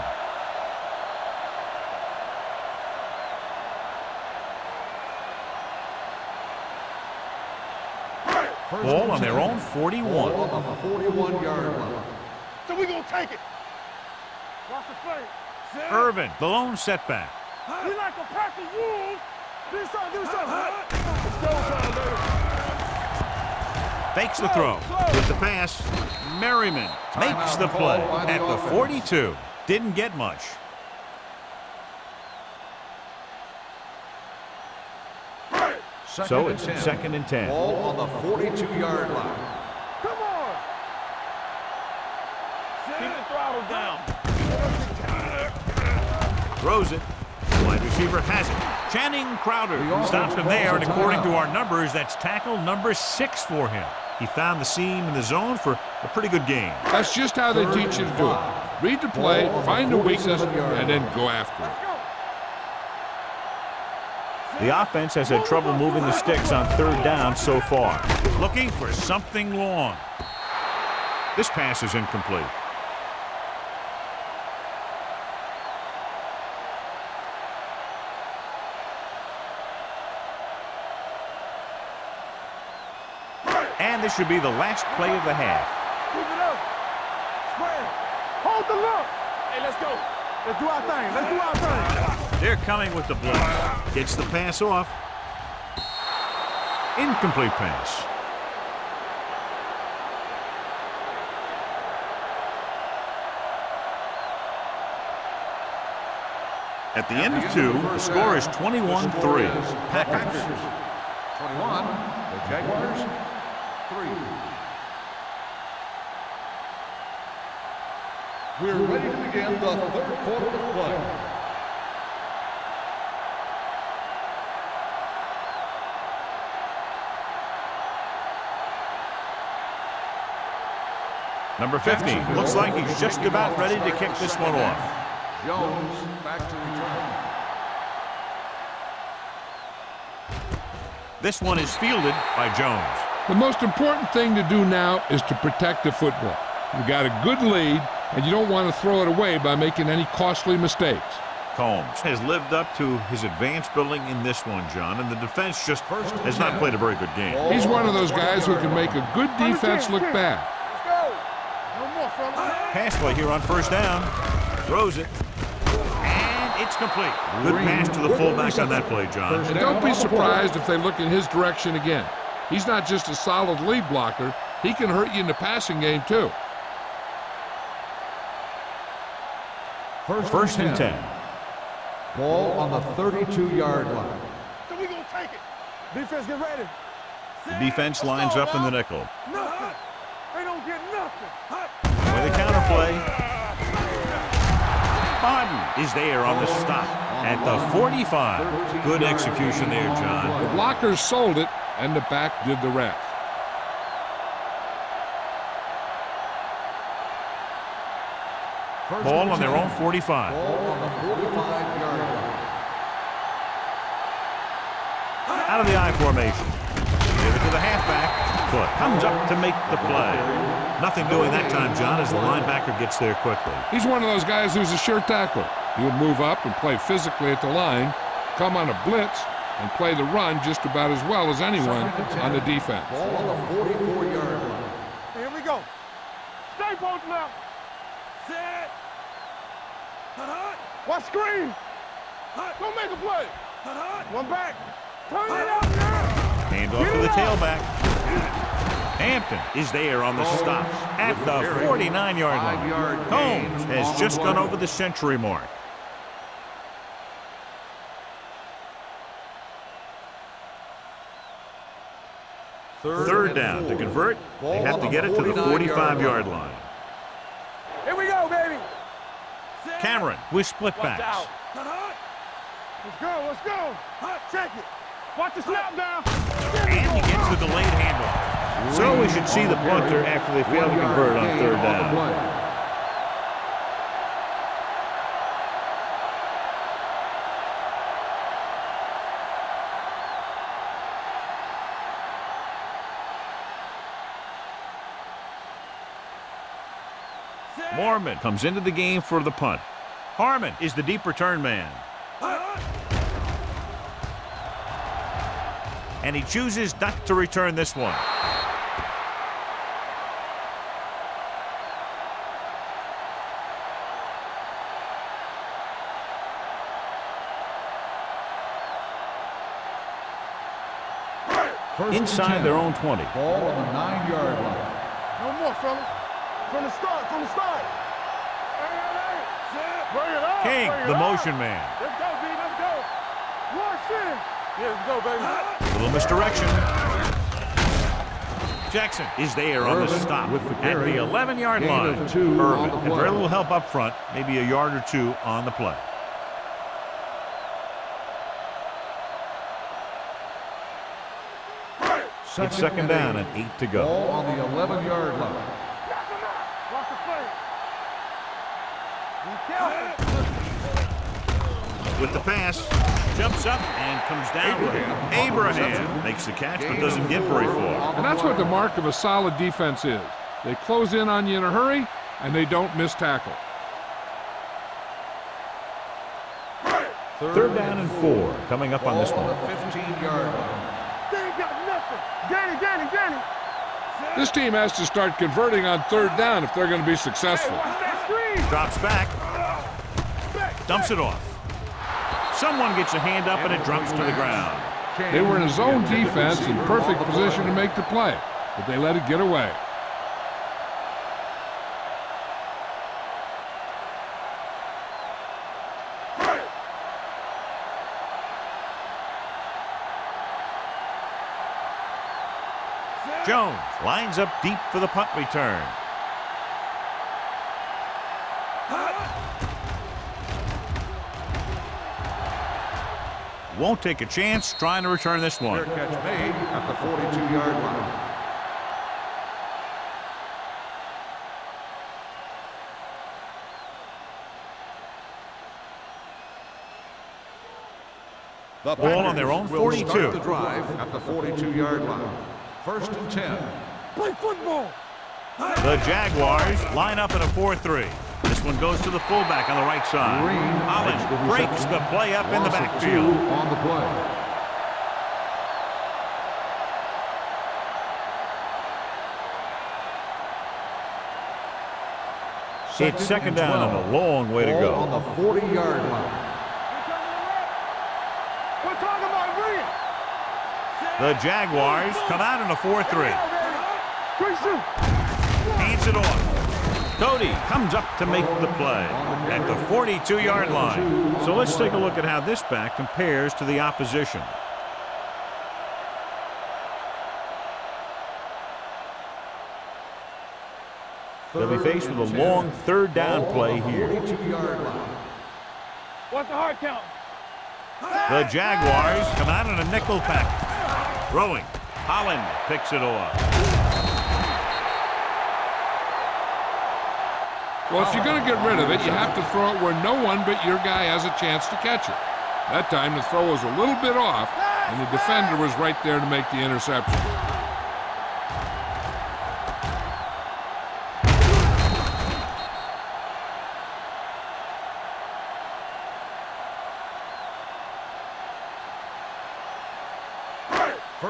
Ball on their own 41. Ball on the 41-yard line. So we gonna take it. Watch the play. Irvin, the lone setback. We like a pack of wolves. Do something. It's go time, baby. Fakes the throw. With the pass, Merriman makes the play at the 42. Didn't get much. So it's second and 10. Ball on the 42-yard line. Come on. Keep the throttle down. Throws it. Wide receiver has it. Channing Crowder stops him there, and according to our numbers, that's tackle number 6 for him. He found the seam in the zone for a pretty good game. That's just how they teach you to do it. Read the play, find the weakness, and then go after it. The offense has had trouble moving the sticks on third down so far. Looking for something long. This pass is incomplete. And this should be the last play of the half. Keep it up. Spread. Hold the look. Hey, let's go. Let's do our thing. Let's do our thing. They're coming with the blitz. Gets the pass off. Incomplete pass. At the end of 2, the score is 21-3. Packers. 21, the Jaguars, 3. We're ready to begin the third quarter of play. Number 15 looks like he's just about ready to kick this one off. Jones back to return. This one is fielded by Jones. The most important thing to do now is to protect the football. You've got a good lead, and you don't want to throw it away by making any costly mistakes. Combs has lived up to his advanced building in this one, John, and the defense just has not played a very good game. He's one of those guys who can make a good defense look bad. Let's go. No more, fellas. Pass play here on first down. Throws it. And it's complete. Good pass to the fullback on that play, John. And don't be surprised if they look in his direction again. He's not just a solid lead blocker. He can hurt you in the passing game, too. First and 10. Ball on the 32-yard line. So we gonna take it. Defense, get ready. The defense lines up in the nickel. Nothing. They don't get nothing. With a counter play. Martin is there on the stop at the 45. Good execution there, John. The blockers sold it, and the back did the rest. Ball on their own 45. Ball on the 45-yard line. Out of the I formation. Give it to the halfback. Foot comes up to make the play. Nothing doing that time, John, as the linebacker gets there quickly. He's one of those guys who's a sure tackler. He'll move up and play physically at the line, come on a blitz, and play the run just about as well as anyone on the defense. Ball on the 44-yard line. Here we go. Stay post left. Set. Watch screen. Don't make a play. One back. Turn it up now. Hand off to the tailback. Hampton is there on the stop at the 49-yard line. Combs has just gone over the century mark. Third down. To convert, they have to get it to the 45-yard line. Here we go, baby. Cameron with split backs. Let's go, let's go. Check it. Watch the snap down. And he gets the delayed handoff. So we should see the punter after they fail to convert on third down. Mormon comes into the game for the punt. Harmon is the deep return man. And he chooses not to return this one. Inside their own 20. Ball on the 9-yard line. No more, fellas. From the start, from the start. Bring it up. King, bring it the up. motion man. Let's go, B, let's go. Rush in. Yeah, let's go, baby. Little misdirection. Jackson is there on the stop at the 11-yard line. Irvin had very little help up front, maybe a yard or two on the play. It's second down and 8 to go. Ball on the 11-yard line. Watch the play. Be careful. With the pass, jumps up and comes down with it. Abraham makes the catch but doesn't get very far. And that's what the mark of a solid defense is. They close in on you in a hurry, and they don't miss tackle. Third down and 4 coming up on this Ball one. on the 15-yard line. They ain't got nothing. Danny. This team has to start converting on third down if they're going to be successful. Drops back. Dumps it off. Someone gets a hand up and it drops to the ground. They were in a zone defense in perfect position to make the play, but they let it get away. Jones lines up deep for the punt return. Won't take a chance trying to return this one. Fair catch made at the 42-yard line. The Ball on their own Packers will 42. start the drive at the 42-yard line. 1st and 10. Play football. The Jaguars line up in a 4-3. This one goes to the fullback on the right side. Holland breaks the play up in the backfield. On the play. It's second down and a long way to go. On the 40-yard line. We're talking about brilliant. The Jaguars come out in a 4-3. Hands it off. Cody comes up to make the play at the 42-yard line. So let's take a look at how this back compares to the opposition. They'll be faced with a long third down play here. 42-yard line. What's the hard count? The Jaguars come out in a nickel pack. Throwing. Holland picks it off. Well, if you're going to get rid of it, you have to throw it where no one but your guy has a chance to catch it. That time the throw was a little bit off, and the defender was right there to make the interception.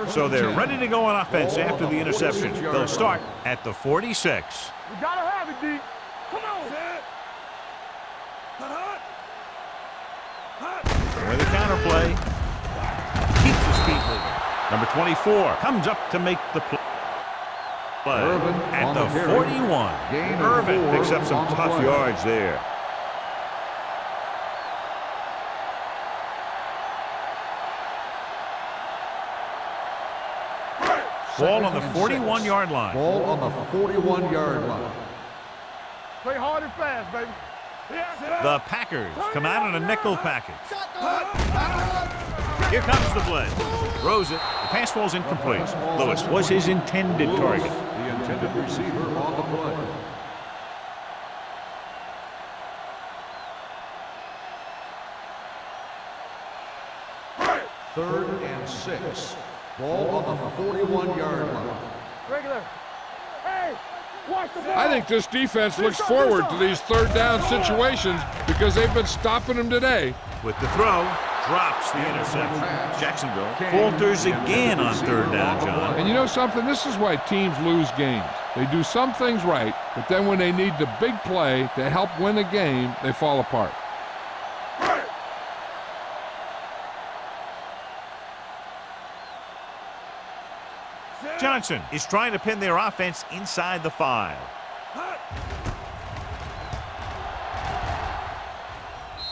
So they're ready to go on offense after the interception. They'll start at the 46. We gotta have it, D. Come on. With the counterplay. Keeps his feet moving. Number 24 comes up to make the play. At the 41. Irvin picks up some tough yards there. Ball on the 41-yard line. Ball on the 41-yard line. Play hard and fast, baby. The Packers come out in a nickel package. Here comes the play. Throws it. The pass falls incomplete. Lewis was his intended target. The intended receiver on the play. Third and 6. Ball on the 41-yard line. Regular. Hey, watch the ball. I think this defense looks forward to these third down situations because they've been stopping them today. With the throw, drops the interception. Jacksonville falters again on third down, John. And you know something? This is why teams lose games. They do some things right, but then when they need the big play to help win a game, they fall apart. Johnson is trying to pin their offense inside the 5.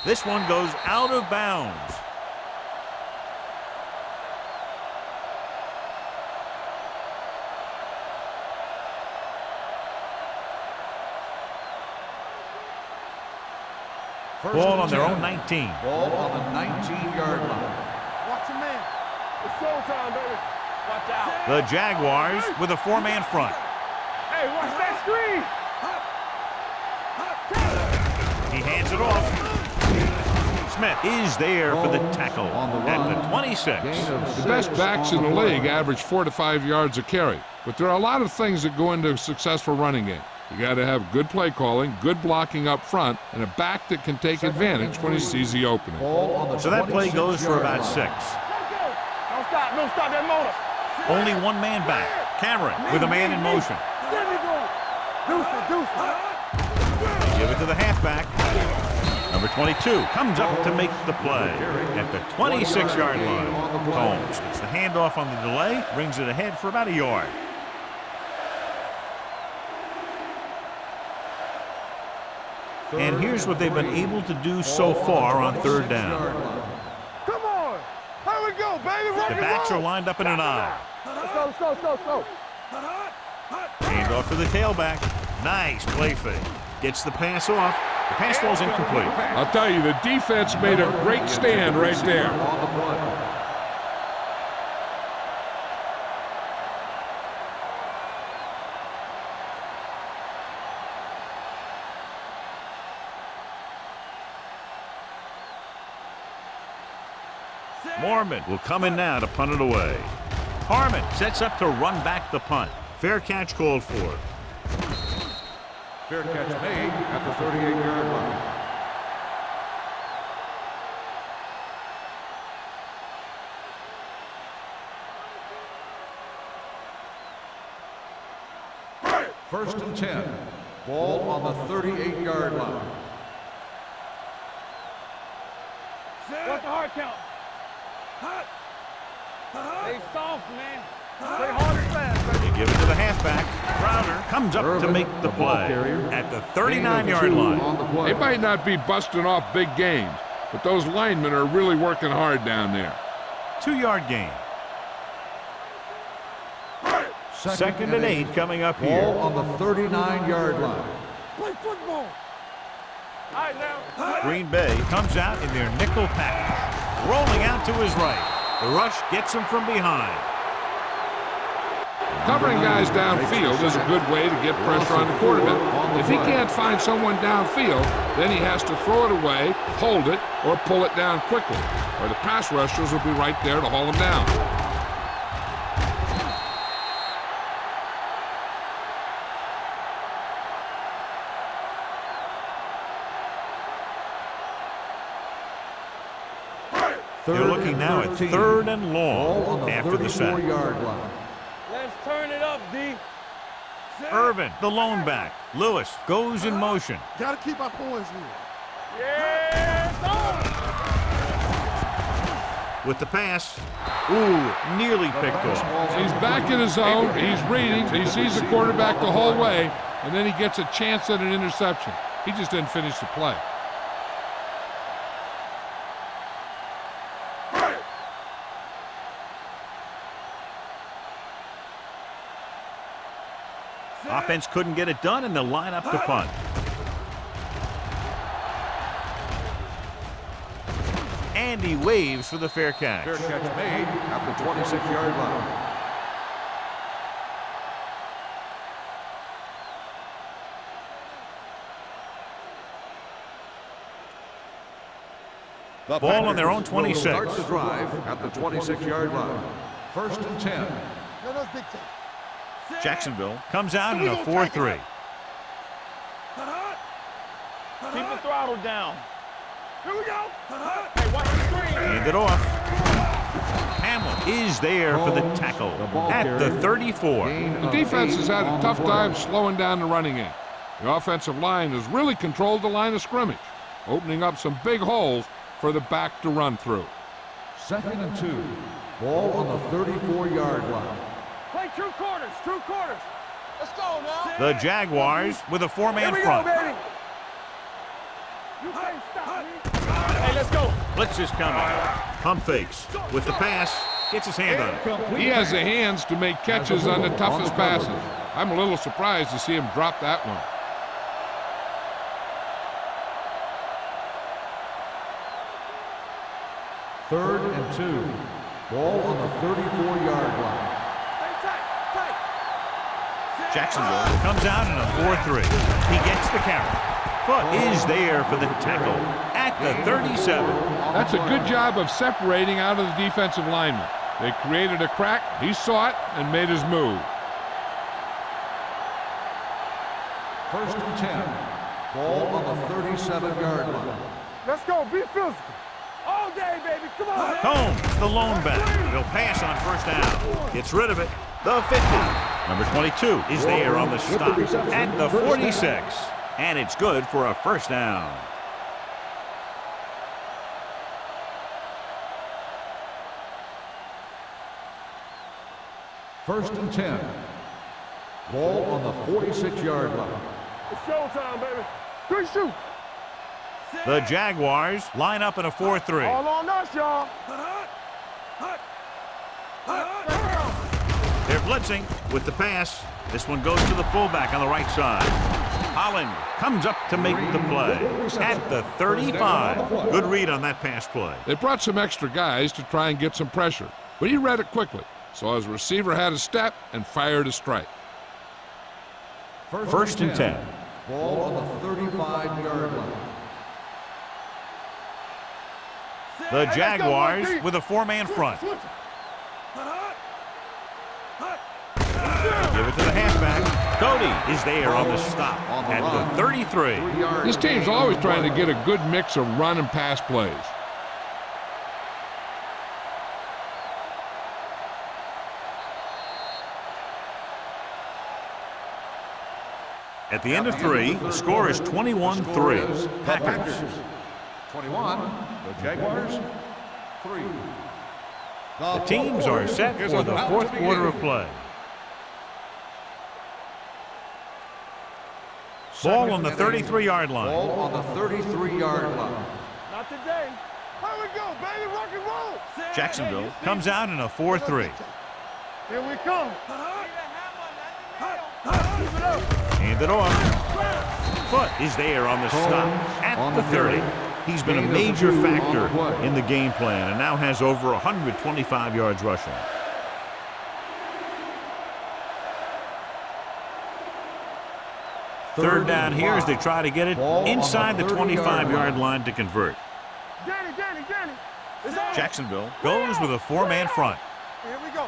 This one goes out of bounds. Ball on their own 19. Ball on the 19-yard line. Watch your man. It's showtime, baby. Watch out. The Jaguars with a 4-man front. Hey, watch that screen. He hands it off. Smith is there for the tackle at the 26. The best backs in the league average 4 to 5 yards a carry, but there are a lot of things that go into a successful running game. You got to have good play calling, good blocking up front, and a back that can take advantage when he sees the opening. So that play goes for about 6. Don't stop that motor. Only one man back. Cameron with a man in motion. There we go. Deuce. They give it to the halfback. Number 22 comes up to make the play at the 26-yard line. Combs gets the handoff on the delay, brings it ahead for about a yard. And here's what they've been able to do so far on third down. Come on. Here we go, baby. The backs are lined up in an I. Let's go. Handoff to the tailback. Nice play fake. Gets the pass off. The pass falls incomplete. I'll tell you, the defense made a great stand right there. Mormon will come in now to punt it away. Harmon sets up to run back the punt. Fair catch called for. Fair catch made at the 38-yard line. First and 10. Ball on the 38-yard line. What's the hard count? Stay soft, man. Play hard and fast, baby. They give it to the halfback. Crowder comes up to make the play at the 39-yard line. They might not be busting off big games, but those linemen are really working hard down there. 2-yard gain. Second and 8 coming up here. Ball on the 39-yard line. Play football. All right, now. Green Bay comes out in their nickel package. Rolling out to his right. The rush gets him from behind. Covering guys downfield is a good way to get pressure on the quarterback. If he can't find someone downfield, then he has to throw it away, hold it, or pull it down quickly, or the pass rushers will be right there to haul him down. They're looking now at 3rd and long after the sack. Line. Let's turn it up, D. Irvin, the lone back. Lewis goes in motion. Gotta keep our points here. Yes, With the pass. Ooh, nearly picked off. He's back in his zone. He's reading. He sees the quarterback the whole way, and then he gets a chance at an interception. He just didn't finish the play. Offense couldn't get it done, and they'll line up to punt. And he waves for the fair catch. Fair catch made at the 26-yard line. The Ball on their own Packers will 26. start the drive at the 26-yard line. First and 10. No, that's big time. Jacksonville comes out in a 4-3. Keep the throttle down. Here we go. Hey, watch the screen. Hand it off. Hamlin is there for the tackle at the 34. The defense has had a tough time slowing down the running game. The offensive line has really controlled the line of scrimmage, opening up some big holes for the back to run through. Second and 2. Ball on the 34-yard line. Play true quarters. Let's go now. The Jaguars with a 4-man Here we front. go, baby. You can't stop me. Hey, let's go. Blitz is coming. Pump fakes. With the pass, gets his hand on it. He has the hands to make catches on the toughest passes. I'm a little surprised to see him drop that one. Third and 2. Ball on the 34-yard line. Jacksonville comes out in a 4-3. He gets the carry. Foot is there for the tackle at the 37. That's a good job of separating out of the defensive lineman. They created a crack, he saw it, and made his move. First and 10. Ball on the 37-yard line. Let's go. Be physical. All day, baby. Come on. Combs, the lone back. He'll pass on first down. Gets rid of it. The 50. Number 22 is there on the stop at the 46. And it's good for a first down. First and 10. Ball on the 46-yard line. It's showtime, baby. Good shoot. The Jaguars line up in a 4-3. All on us, y'all. They're blitzing with the pass. This one goes to the fullback on the right side. Holland comes up to make the play at the 35. Good read on that pass play. They brought some extra guys to try and get some pressure, but he read it quickly. So his receiver had a step and fired a strike. First and 10. Ball on the 35-yard line. The Jaguars with a 4-man front. Give it to the halfback. Cody is there on the stop at the 33. This team's always trying to get a good mix of run and pass plays. At the end of 3, the score is 21-3. Packers. 21. The Jaguars. 3. The teams are set for the fourth quarter of play. Ball on the 33-yard line. Ball on the 33-yard line. Not today. Here we go, baby. Rock and roll. Jacksonville comes out in a 4-3. Here we come. Hand it off. Foot is there on the stop at the 30. He's been a major factor in the game plan and now has over 125 yards rushing. Third down here as they try to get it inside the 25-yard line to convert. Danny. Jacksonville goes with a 4-man front. Here we go.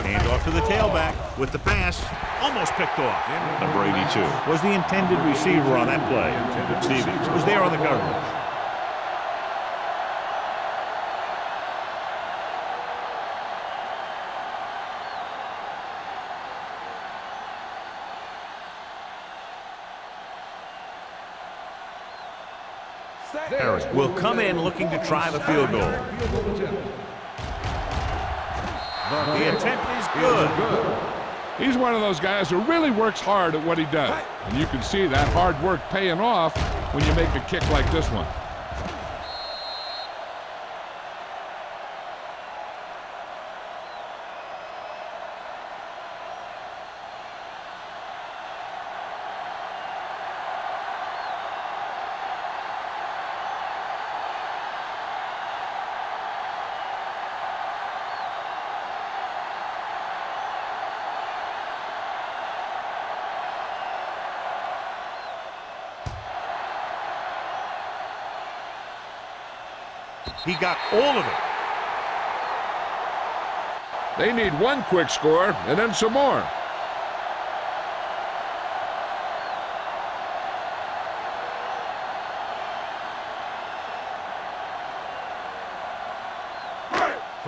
Hand off to the tailback with the pass. Almost picked off. Number 82 was the intended receiver on that play. Stevens was there on the coverage. Harris will come in looking to try the field goal. The attempt is good. He's one of those guys who really works hard at what he does. And you can see that hard work paying off when you make a kick like this one. He got all of it. They need one quick score and then some more.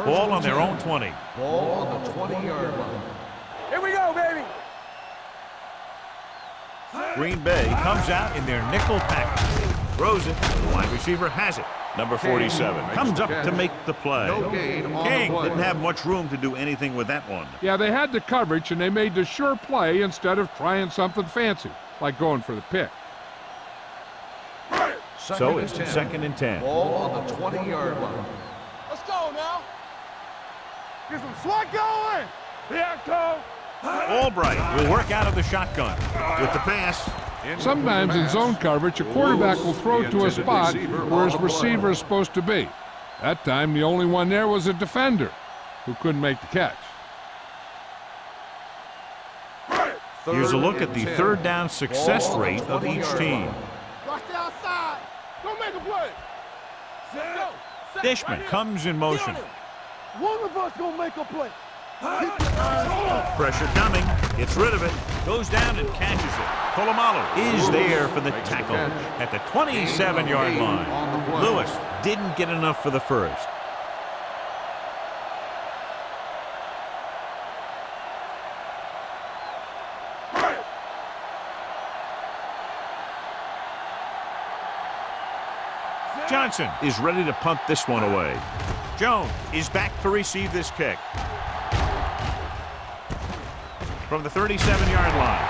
Ball on their own 20. Ball on the 20-yard line. Here we go, baby. Green Bay comes out in their nickel package. Throws it. The wide receiver has it. Number 47 comes up to make the play. King didn't have much room to do anything with that one. Yeah, they had the coverage and they made the sure play instead of trying something fancy, like going for the pick. So it's 2nd and 10. Ball on the 20-yard line. Let's go now. Get some swat going. Here I come. Albright will work out of the shotgun with the pass. Sometimes in zone coverage, a quarterback will throw to a spot where his receiver is supposed to be. That time, the only one there was a defender who couldn't make the catch. Here's a look at the third down success rate of each team. Watch the outside. Don't make a play. Dishman comes in motion. One of us gonna make a play. Pressure coming. Gets rid of it. Goes down and catches it. Polamalu is there for the tackle at the 27-yard line. Lewis didn't get enough for the first. Johnson is ready to punt this one away. Jones is back to receive this kick. From the 37-yard line.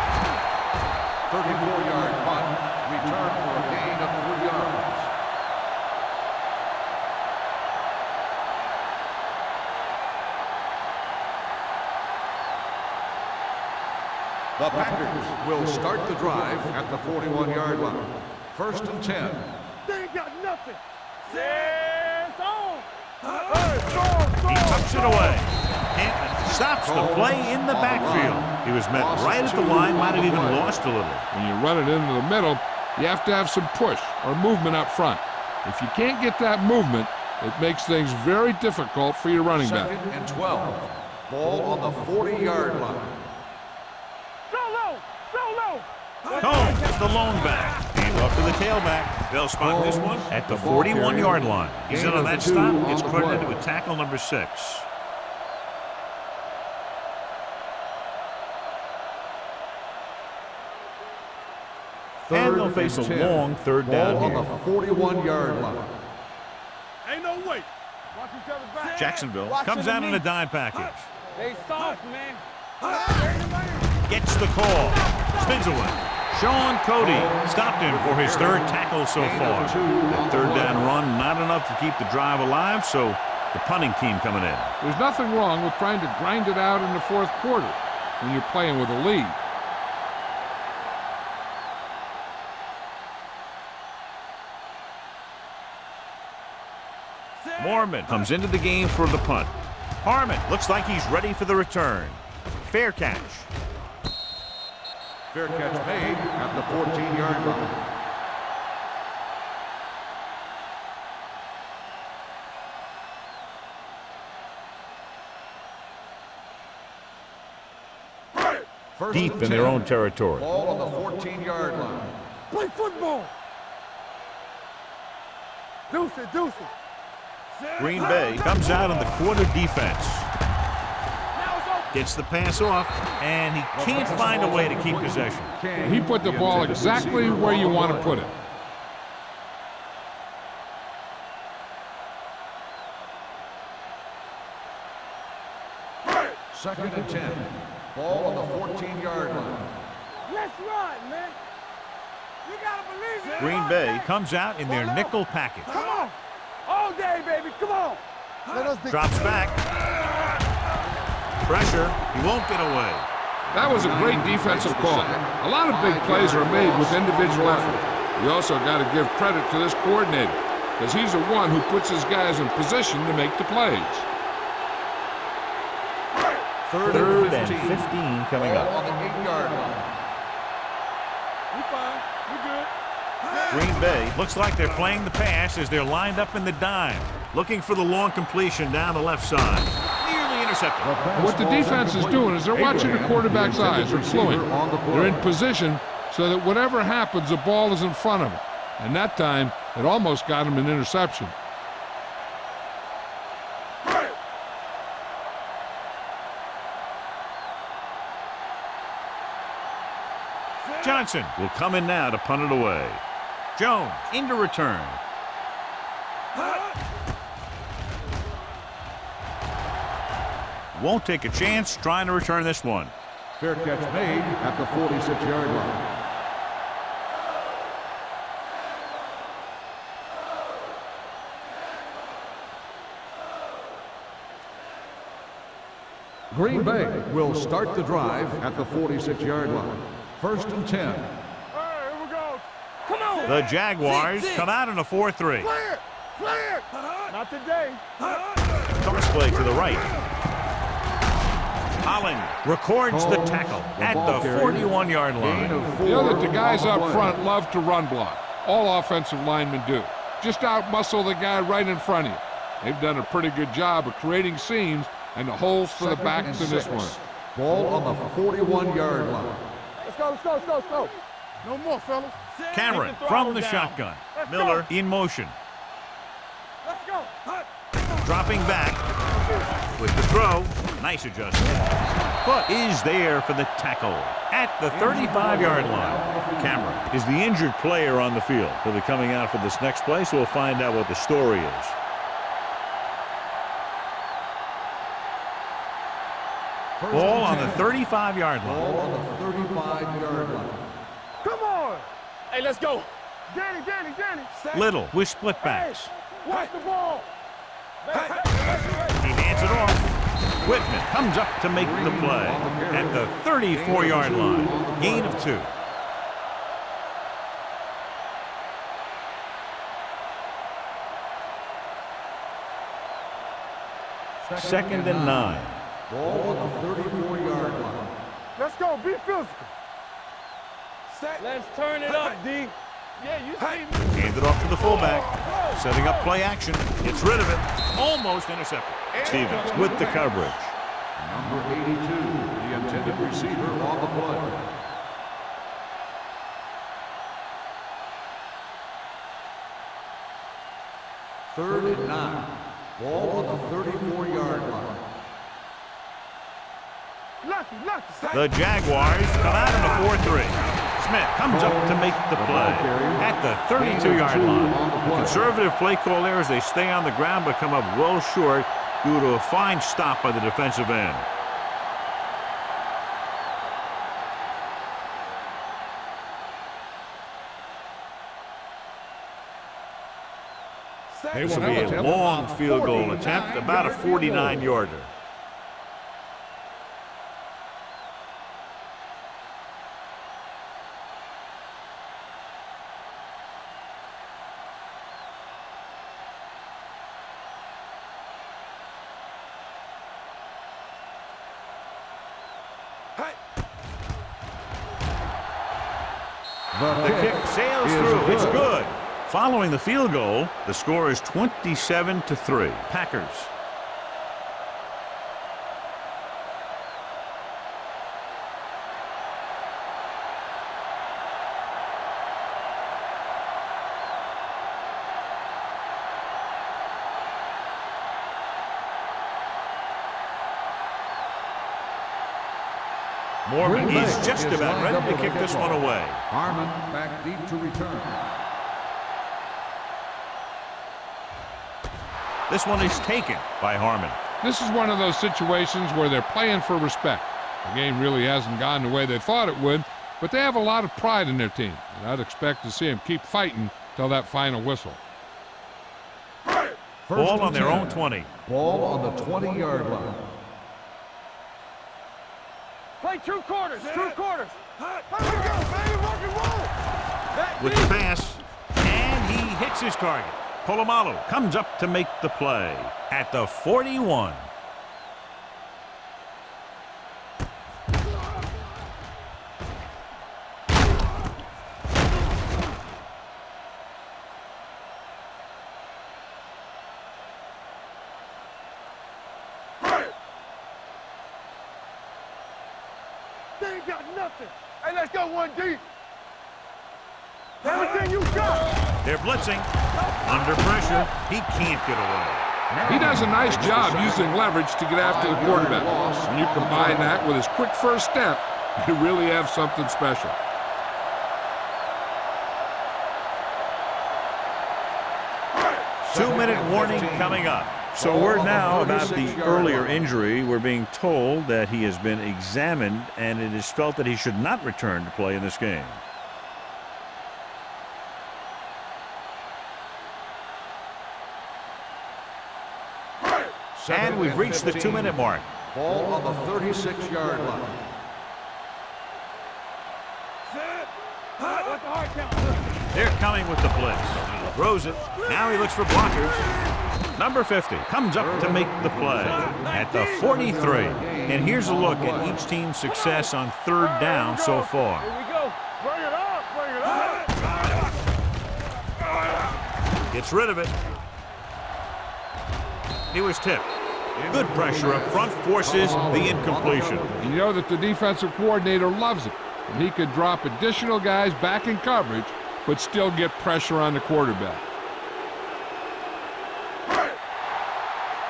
34-yard punt. Return for a gain of 3 yards. The Packers will start the drive at the 41-yard line. 1st and 10. They ain't got nothing. It's on. He tucks it away. Hampton stops the play in the backfield. He was met right at the line, might have even lost a little. When you run it into the middle, you have to have some push or movement up front. If you can't get that movement, it makes things very difficult for your running back. 2nd and 12. Ball on the 40-yard line. Combs, the lone back. Hand off to the tailback. They'll spot this one at the 41-yard line. He's in on that stop. It's credited with tackle number 6. And they'll face a long 3rd down on here. the 41-yard line. Ain't no way. Watch each other's back. Jacksonville comes out in a dime package. They soft, man. Gets the call. Spins away. Sean Cody stopped him for his 3rd tackle so far. That 3rd down run, not enough to keep the drive alive, so the punting team coming in. There's nothing wrong with trying to grind it out in the 4th quarter when you're playing with a lead. Mormon comes into the game for the punt. Harmon looks like he's ready for the return. Fair catch. Fair catch made at the 14-yard line. Deep in their own territory. Ball on the 14-yard line. Play football. Deuce it, deuce it. Green Bay comes out on the quarter defense. Gets the pass off, and he can't find a way to keep possession. He put the ball exactly where you want to put it. Second and 10. Ball on the 14-yard line. Let's run, man. You gotta believe it. Green Bay comes out in their nickel package. Come on. All day, baby. Come on. Drops back. Pressure. He won't get away. That was a great defensive call. A lot of big plays are made with individual effort. You also got to give credit to this coordinator, because he's the one who puts his guys in position to make the plays. 3rd and 15 coming Ball up. on the 8-yard line. We fine. We good. Green Bay looks like they're playing the pass as they're lined up in the dime, looking for the long completion down the left side. Nearly intercepted. What the defense is doing is they're watching the quarterback's eyes. They're fluent. They're in position so that whatever happens, the ball is in front of them. And that time, it almost got him an interception. Johnson will come in now to punt it away. Jones into return. Won't take a chance trying to return this one. Fair catch made at the 46-yard line. Green Bay will start the drive at the 46-yard line. 1st and 10. All right, here we go. Come on. The Jaguars come out in a 4-3. Clear. Clear. Not today. Toss play to the right. Holland records the tackle at the 41-yard line. You know that the guys up front love to run block. All offensive linemen do. Just out-muscle the guy right in front of you. They've done a pretty good job of creating seams and the holes for the backs in this one. Ball on the 41-yard line. Let's go, let's go, let's go, let's go. No more, fellas. Cameron Take the from throttle the down. shotgun. Let's Miller go. in motion. Let's go. Dropping back with the throw. Nice adjustment. Foot is there for the tackle at the 35-yard line. camera. Is the injured player on the field? He'll be coming out for this next play, so we'll find out what the story is. Ball on the 35-yard line. Ball on the 35-yard line. Come on. Hey, let's go. Danny. Little with split backs. Watch the ball. He hands it off. Whitman comes up to make the play at the 34-yard line. Gain of 2. Second and 9. Ball on the 34-yard line. Let's go. Be physical. Let's turn it up, D. Yeah, you see me. Hand it off to the fullback. Setting up play action. Gets rid of it. Almost intercepted. Stevens with the coverage. Number 82, the intended receiver on the play. Third and 9. Ball on the 34-yard line. Lucky. The Jaguars come out in a 4-3. Smith comes up to make the play at the 32-yard line. Conservative play call there as they stay on the ground but come up well short due to a fine stop by the defensive end. This will be a long field goal attempt, about a 49-yarder. The kick sails through. It's good. Following the field goal, the score is 27-3. Packers. Morgan is just about ready to kick this one away. Harmon back deep to return. This one is taken by Harmon. This is one of those situations where they're playing for respect. The game really hasn't gone the way they thought it would, but they have a lot of pride in their team, and I'd expect to see them keep fighting till that final whistle. Ball on their own 20. Ball on the 20-yard line. Play 2 quarters. 2 quarters. Here we go, baby. Rock and roll. With the pass, and he hits his target. Polamalu comes up to make the play at the 41. They ain't got nothing. Hey, let's go 1D. Everything you got. They're blitzing. Under pressure. He can't get away. He does a nice job using leverage to get after the quarterback. When you combine that with his quick first step, you really have something special. Two-minute warning coming up. So word now about the earlier injury. We're being told that he has been examined and it is felt that he should not return to play in this game. And we've reached the 2-minute mark. Ball on the 36-yard line. They're coming with the blitz. Throws it. Now he looks for blockers. Number 50 comes up to make the play at the 43. And here's a look at each team's success on third down so far. Here we go. Bring it up. Bring it up. Gets rid of it. He was tipped. Good pressure up front forces the incompletion. You know that the defensive coordinator loves it. And he could drop additional guys back in coverage, but still get pressure on the quarterback.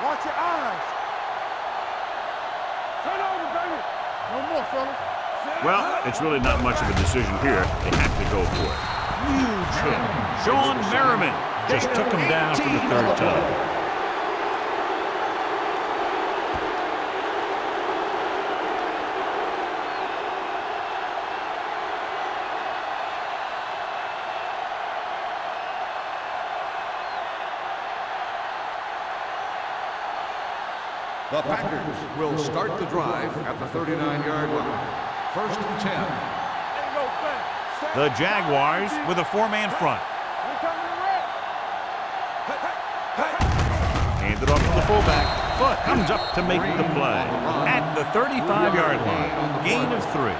Watch your eyes. Turn over, baby. No more, fella. Well, it's really not much of a decision here. They have to go for it. Huge hit. Sean Merriman just took him down for the third time. The Packers will start the drive at the 39-yard line. First and 10. The Jaguars with a four-man front. Handed off to the fullback. Foot comes up to make the play. At the 35-yard line, gain of 3.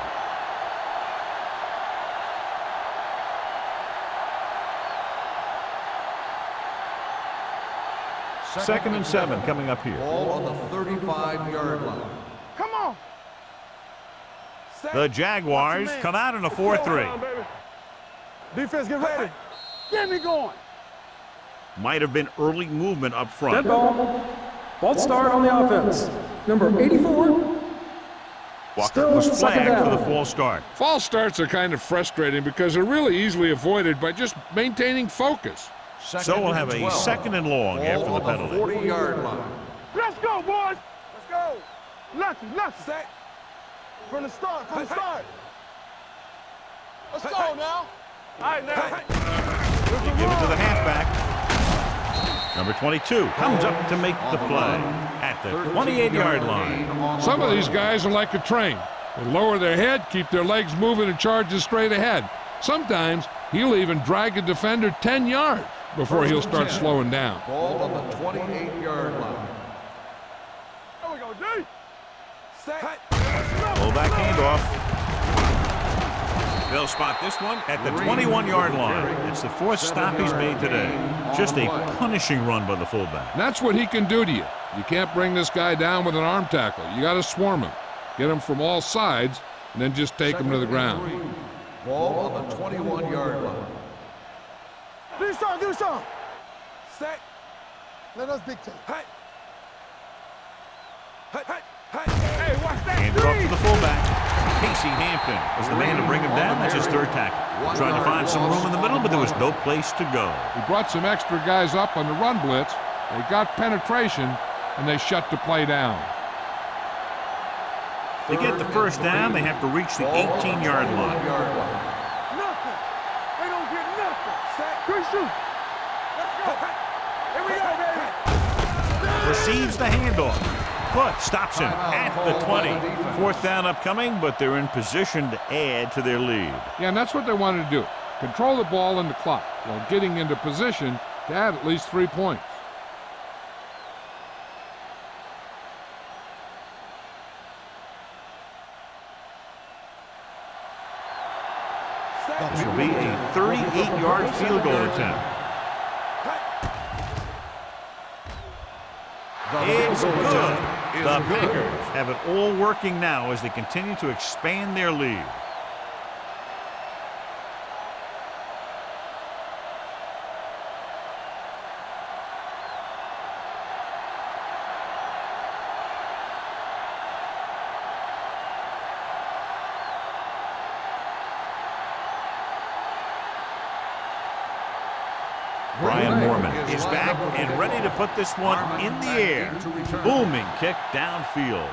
Second and 7 coming up here. Ball on the 35-yard line. Come on. The Jaguars come out in a 4-3. Defense, get ready. Get me going. Might have been early movement up front. Dead ball. False start on the offense. Number 84. Walker Still was second flagged for down. the false start. False starts are kind of frustrating because they're really easily avoided by just maintaining focus. So we'll have a 12. second and long after the Ball on penalty. the 40-yard line. Let's go, boys. Let's go. Lucky. Set. From the start. Let's go now. All right, now. They give it to the halfback. Number 22 comes up to make the play at the 28-yard line. Some of these guys are like a train. They lower their head, keep their legs moving, and charge straight ahead. Sometimes he'll even drag a defender 10 yards before he'll start slowing down. Ball on the 28-yard line. There we go, D. Set. Fullback handoff. They'll spot this one at the 21-yard line. It's the fourth stop he's made today. Just a punishing run by the fullback. And that's what he can do to you. You can't bring this guy down with an arm tackle. You got to swarm him. Get him from all sides, and then just take him to the ground. Ball on the 21-yard line. Do something. Set. Let us dictate. Hey, watch that. Handed off to the fullback. Casey Hampton was the man to bring him down. That's his third tackle. Trying to find some room in the middle, but there was no place to go. He brought some extra guys up on the run blitz. They got penetration, and they shut the play down. To get the first down, they have to reach the 18-yard line. Nothing. They don't get nothing. Set. Good shoot. Let's go. Here we go, baby. Receives the handoff. Foot stops him at the 20. Fourth down upcoming, but they're in position to add to their lead. Yeah, and that's what they wanted to do. Control the ball and the clock while getting into position to add at least 3 points. This will be a 38-yard field goal attempt. It's good. The Packers have it all working now as they continue to expand their lead. Brian Moorman is back and ready to put this one in the air. Booming kick downfield.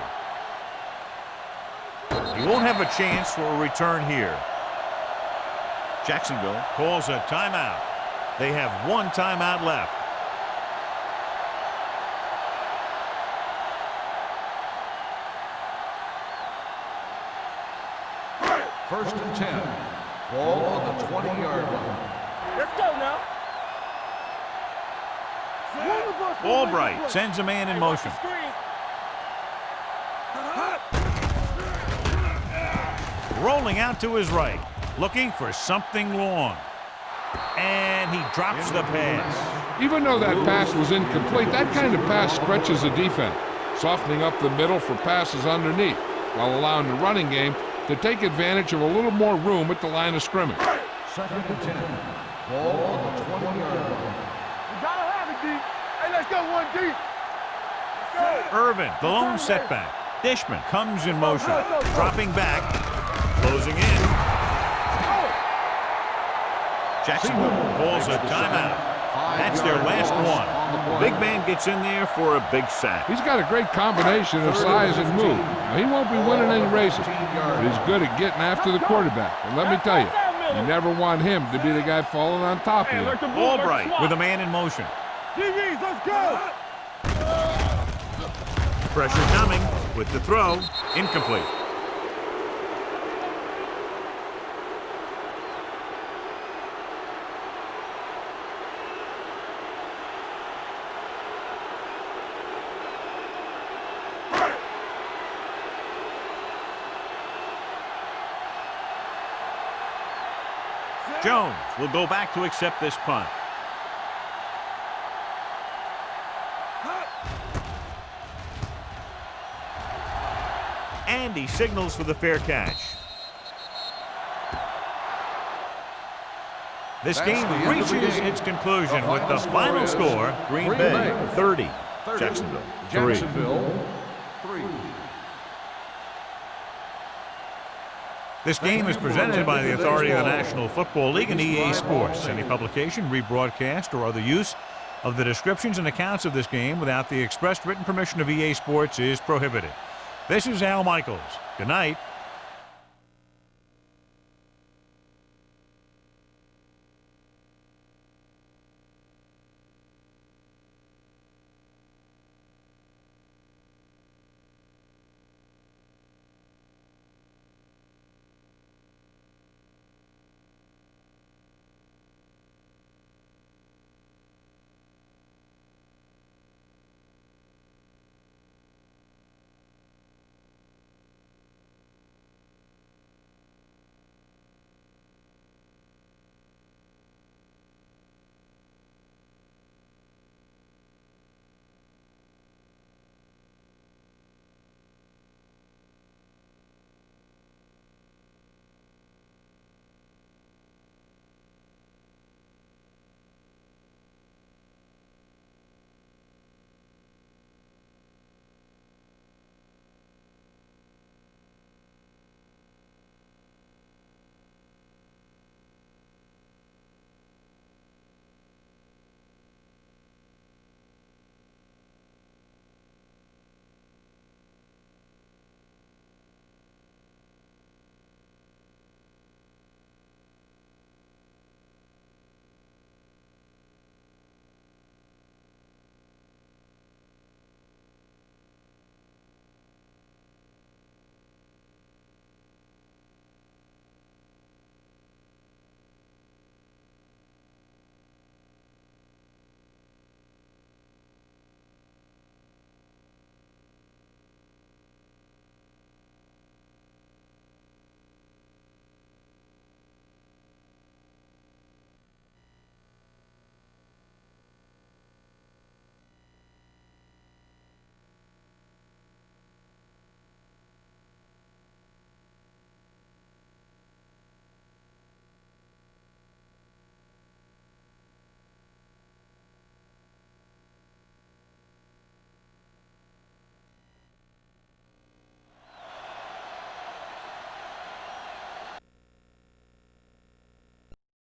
He won't have a chance for a return here. Jacksonville calls a timeout. They have one timeout left. First and 10. Ball on the 20-yard line. Let's go now. Albright sends a man in motion. Rolling out to his right, looking for something long. And he drops the pass. Even though that pass was incomplete, that kind of pass stretches the defense, softening up the middle for passes underneath, while allowing the running game to take advantage of a little more room at the line of scrimmage. Second and 10. Ball on the 20-yard line. You gotta have it, D. Hey, let's go one deep. Irvin, the lone setback. Dishman comes in motion, dropping back. closing in. Jacksonville calls a timeout. That's their last one. Big man gets in there for a big sack. He's got a great combination of size and move. Now, he won't be winning any races, but he's good at getting after the quarterback. And let me tell you, you never want him to be the guy falling on top of you. Albright with a man in motion. DBs, let's go! Pressure coming with the throw. Incomplete. Jones will go back to accept this punt. And he signals for the fair catch. This game reaches its conclusion with the final score, Green Bay 30, Jacksonville 3. This game is presented by the authority of the National Football League and EA Sports. Any publication, rebroadcast, or other use of the descriptions and accounts of this game without the expressed written permission of EA Sports is prohibited. This is Al Michaels. Good night.